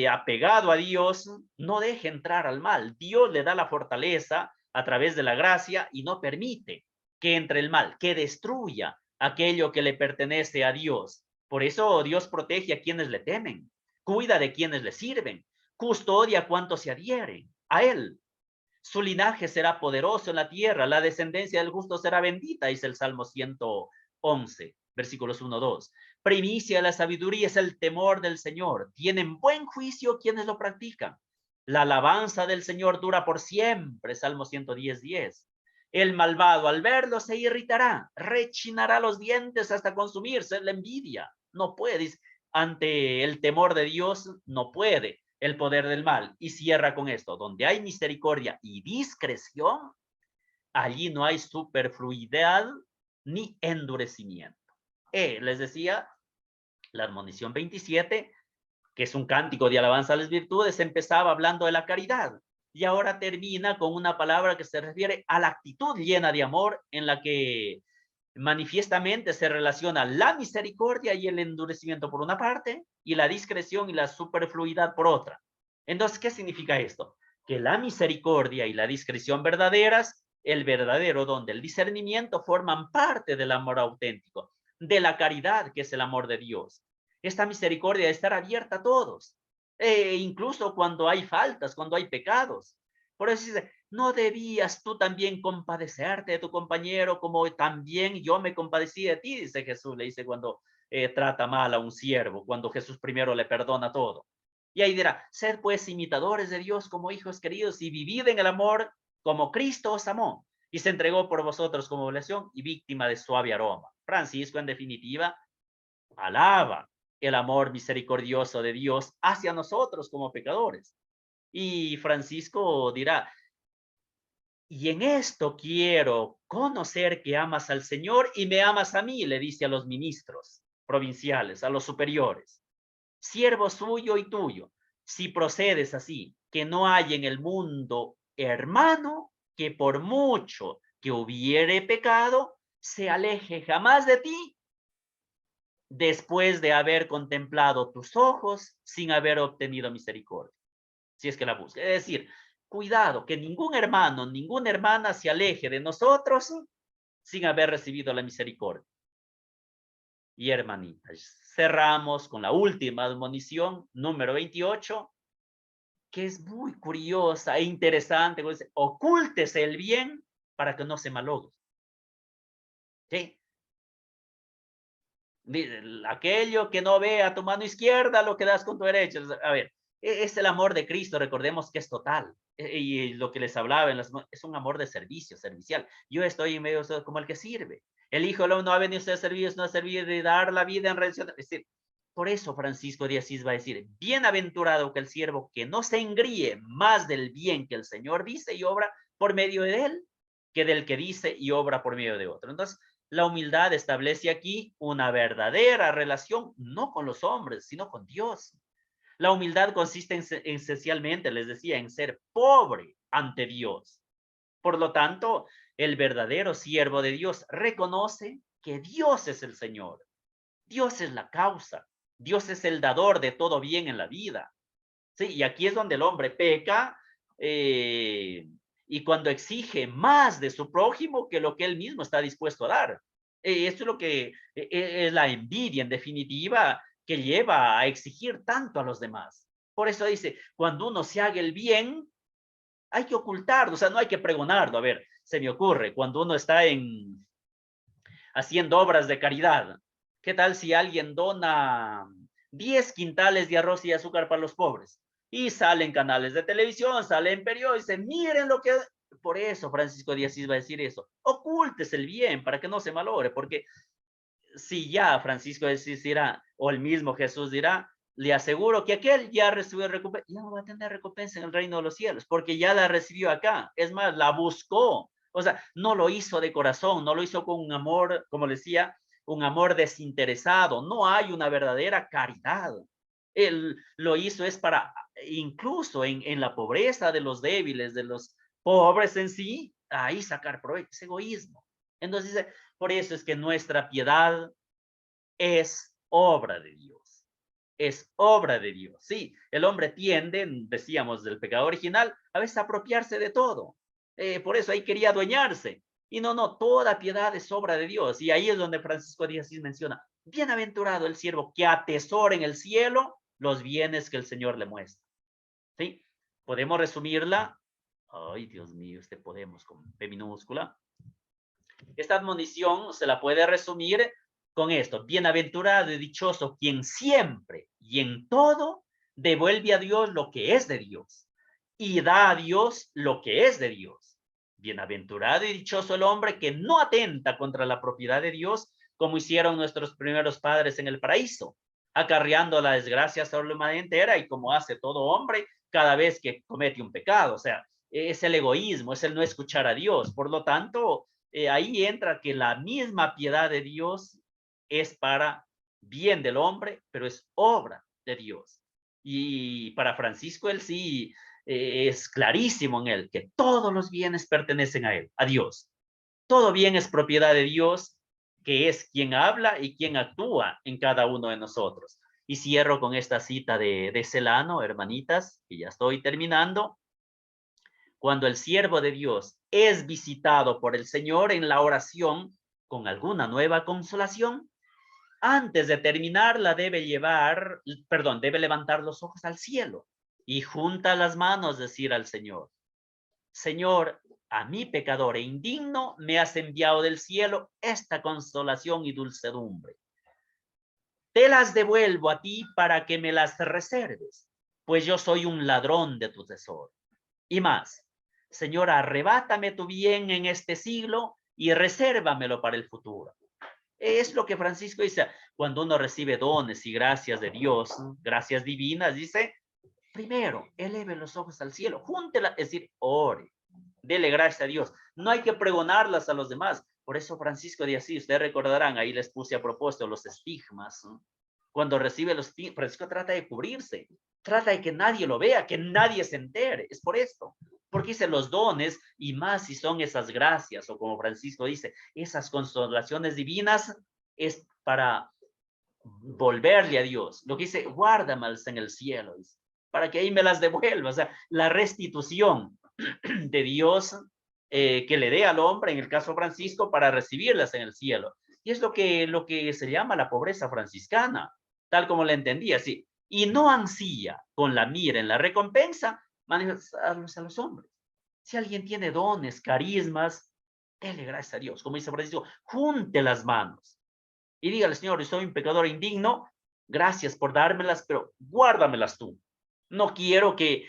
apegado a Dios, no deja entrar al mal. Dios le da la fortaleza a través de la gracia y no permite que entre el mal, que destruya aquello que le pertenece a Dios. Por eso Dios protege a quienes le temen, cuida de quienes le sirven, custodia a cuantos se adhieren a Él. Su linaje será poderoso en la tierra, la descendencia del justo será bendita, dice el Salmo 111, versículos 1-2. Primicia de la sabiduría es el temor del Señor. Tienen buen juicio quienes lo practican. La alabanza del Señor dura por siempre, Salmo 110:10. El malvado al verlo se irritará, rechinará los dientes hasta consumirse, la envidia. No puede, ante el temor de Dios, no puede el poder del mal. Y cierra con esto, donde hay misericordia y discreción, allí no hay superfluidad ni endurecimiento. Les decía, la admonición 27, que es un cántico de alabanza a las virtudes, empezaba hablando de la caridad y ahora termina con una palabra que se refiere a la actitud llena de amor en la que manifiestamente se relaciona la misericordia y el endurecimiento por una parte y la discreción y la superfluidad por otra. Entonces, ¿qué significa esto? Que la misericordia y la discreción verdaderas, el verdadero don del discernimiento, forman parte del amor auténtico, de la caridad que es el amor de Dios. Esta misericordia debe estar abierta a todos, incluso cuando hay faltas, cuando hay pecados. Por eso dice, ¿no debías tú también compadecerte de tu compañero como también yo me compadecí de ti? Dice Jesús, le dice cuando trata mal a un siervo, cuando Jesús primero le perdona todo. Y ahí dirá, sed pues imitadores de Dios como hijos queridos y vivid en el amor como Cristo os amó y se entregó por vosotros como oblación y víctima de suave aroma. Francisco, en definitiva, alaba el amor misericordioso de Dios hacia nosotros como pecadores. Y Francisco dirá, Y en esto quiero conocer que amas al Señor y me amas a mí, le dice a los ministros provinciales, a los superiores, siervo suyo y tuyo, si procedes así, que no hay en el mundo hermano que por mucho que hubiere pecado, se aleje jamás de ti, después de haber contemplado tus ojos sin haber obtenido misericordia, si es que la busca. Es decir, cuidado, que ningún hermano, ninguna hermana se aleje de nosotros sin haber recibido la misericordia. Y hermanitas, cerramos con la última admonición, número 28, que es muy curiosa e interesante. Dice, ocúltese el bien para que no se malogre. ¿Sí? Aquello que no ve a tu mano izquierda, lo que das con tu derecha. A ver, es el amor de Cristo, recordemos que es total. Y lo que les hablaba, es un amor de servicio, servicial. Yo estoy en medio como el que sirve. El Hijo no ha venido a servir, no a servir de dar la vida en redención. Es decir, por eso Francisco de Asís va a decir, bienaventurado que el siervo que no se engríe más del bien que el Señor dice y obra por medio de él, que del que dice y obra por medio de otro. Entonces, la humildad establece aquí una verdadera relación, no con los hombres, sino con Dios. La humildad consiste esencialmente, les decía, en ser pobre ante Dios. Por lo tanto, el verdadero siervo de Dios reconoce que Dios es el Señor. Dios es la causa. Dios es el dador de todo bien en la vida. Sí, y aquí es donde el hombre peca y cuando exige más de su prójimo que lo que él mismo está dispuesto a dar. Esto es lo que es la envidia, en definitiva, que lleva a exigir tanto a los demás. Por eso dice, cuando uno se haga el bien, hay que ocultarlo, o sea, no hay que pregonarlo. A ver, se me ocurre, cuando uno está haciendo obras de caridad, ¿qué tal si alguien dona 10 quintales de arroz y azúcar para los pobres? Y salen canales de televisión, salen periódicos, dicen, miren lo que... Por eso Francisco de Asís va a decir eso. Ocúltese el bien para que no se malogre, porque si ya Francisco de Asís dirá, o el mismo Jesús dirá, le aseguro que aquel ya recibió recompensa, ya no va a tener recompensa en el reino de los cielos, porque ya la recibió acá. Es más, la buscó. O sea, no lo hizo de corazón, no lo hizo con un amor, como decía, un amor desinteresado. No hay una verdadera caridad. Él lo hizo es para, incluso en la pobreza de los débiles, de los pobres en sí, ahí sacar provecho, es egoísmo. Entonces dice, por eso es que nuestra piedad es obra de Dios. Es obra de Dios. Sí, el hombre tiende, decíamos del pecado original, a veces a apropiarse de todo. Por eso ahí quería adueñarse. Y no, toda piedad es obra de Dios. Y ahí es donde Francisco de Asís menciona, bienaventurado el siervo que atesora en el cielo los bienes que el Señor le muestra. ¿Sí? Podemos resumirla. Ay, Dios mío, podemos con P minúscula. Esta admonición se la puede resumir con esto: bienaventurado y dichoso quien siempre y en todo devuelve a Dios lo que es de Dios y da a Dios lo que es de Dios. Bienaventurado y dichoso el hombre que no atenta contra la propiedad de Dios, como hicieron nuestros primeros padres en el paraíso, acarreando la desgracia sobre la humanidad entera, y como hace todo hombre cada vez que comete un pecado. O sea, es el egoísmo, es el no escuchar a Dios. Por lo tanto, ahí entra que la misma piedad de Dios es para bien del hombre, pero es obra de Dios. Y para Francisco, él sí es clarísimo en él que todos los bienes pertenecen a él, a Dios. Todo bien es propiedad de Dios, que es quien habla y quien actúa en cada uno de nosotros. Y cierro con esta cita de Celano, hermanitas, que ya estoy terminando. Cuando el siervo de Dios es visitado por el Señor en la oración con alguna nueva consolación, antes de terminarla debe levantar los ojos al cielo y junta las manos decir al Señor: Señor, a mí pecador e indigno me has enviado del cielo esta consolación y dulcedumbre. Te las devuelvo a ti para que me las reserves, pues yo soy un ladrón de tu tesoro. Y más, Señor, arrebátame tu bien en este siglo y resérvamelo para el futuro. Es lo que Francisco dice, cuando uno recibe dones y gracias de Dios, gracias divinas, dice, primero, eleve los ojos al cielo, júntela, es decir, ore. Dele gracias a Dios. No hay que pregonarlas a los demás. Por eso Francisco de Asís, ustedes recordarán, ahí les puse a propósito los estigmas, ¿no? Cuando recibe los estigmas, Francisco trata de cubrirse, trata de que nadie lo vea, que nadie se entere. Es por esto. Porque dice los dones, y más si son esas gracias, o como Francisco dice, esas consolaciones divinas, es para volverle a Dios. Lo que dice, guárdamelas en el cielo, dice, para que ahí me las devuelva. O sea, la restitución de Dios que le dé al hombre, en el caso Francisco, para recibirlas en el cielo. Y es lo que se llama la pobreza franciscana, tal como la entendía, sí. Y no ansía con la mira en la recompensa, manifestarlos a los hombres. Si alguien tiene dones, carismas, dele gracias a Dios. Como dice Francisco, junte las manos y dígale, Señor, soy un pecador indigno, gracias por dármelas, pero guárdamelas tú. No quiero que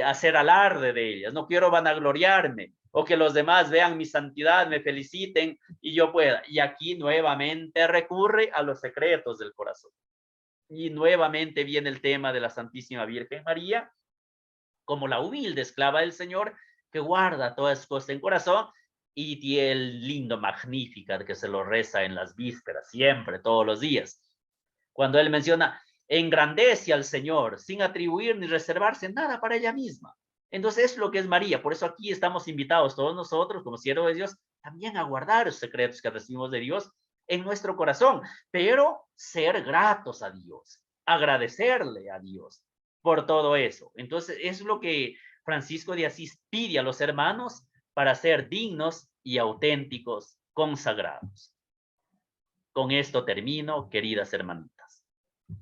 hacer alarde de ellas, no quiero vanagloriarme, o que los demás vean mi santidad, me feliciten y yo pueda. Y aquí nuevamente recurre a los secretos del corazón. Y nuevamente viene el tema de la Santísima Virgen María, como la humilde esclava del Señor, que guarda todas las cosas en corazón, y tiene el lindo Magníficat que se lo reza en las vísperas, siempre, todos los días. Cuando él menciona, engrandece al Señor sin atribuir ni reservarse nada para ella misma. Entonces es lo que es María. Por eso aquí estamos invitados todos nosotros, como siervos de Dios, también a guardar los secretos que recibimos de Dios en nuestro corazón, pero ser gratos a Dios, agradecerle a Dios por todo eso. Entonces es lo que Francisco de Asís pide a los hermanos para ser dignos y auténticos consagrados. Con esto termino, queridas hermanitas.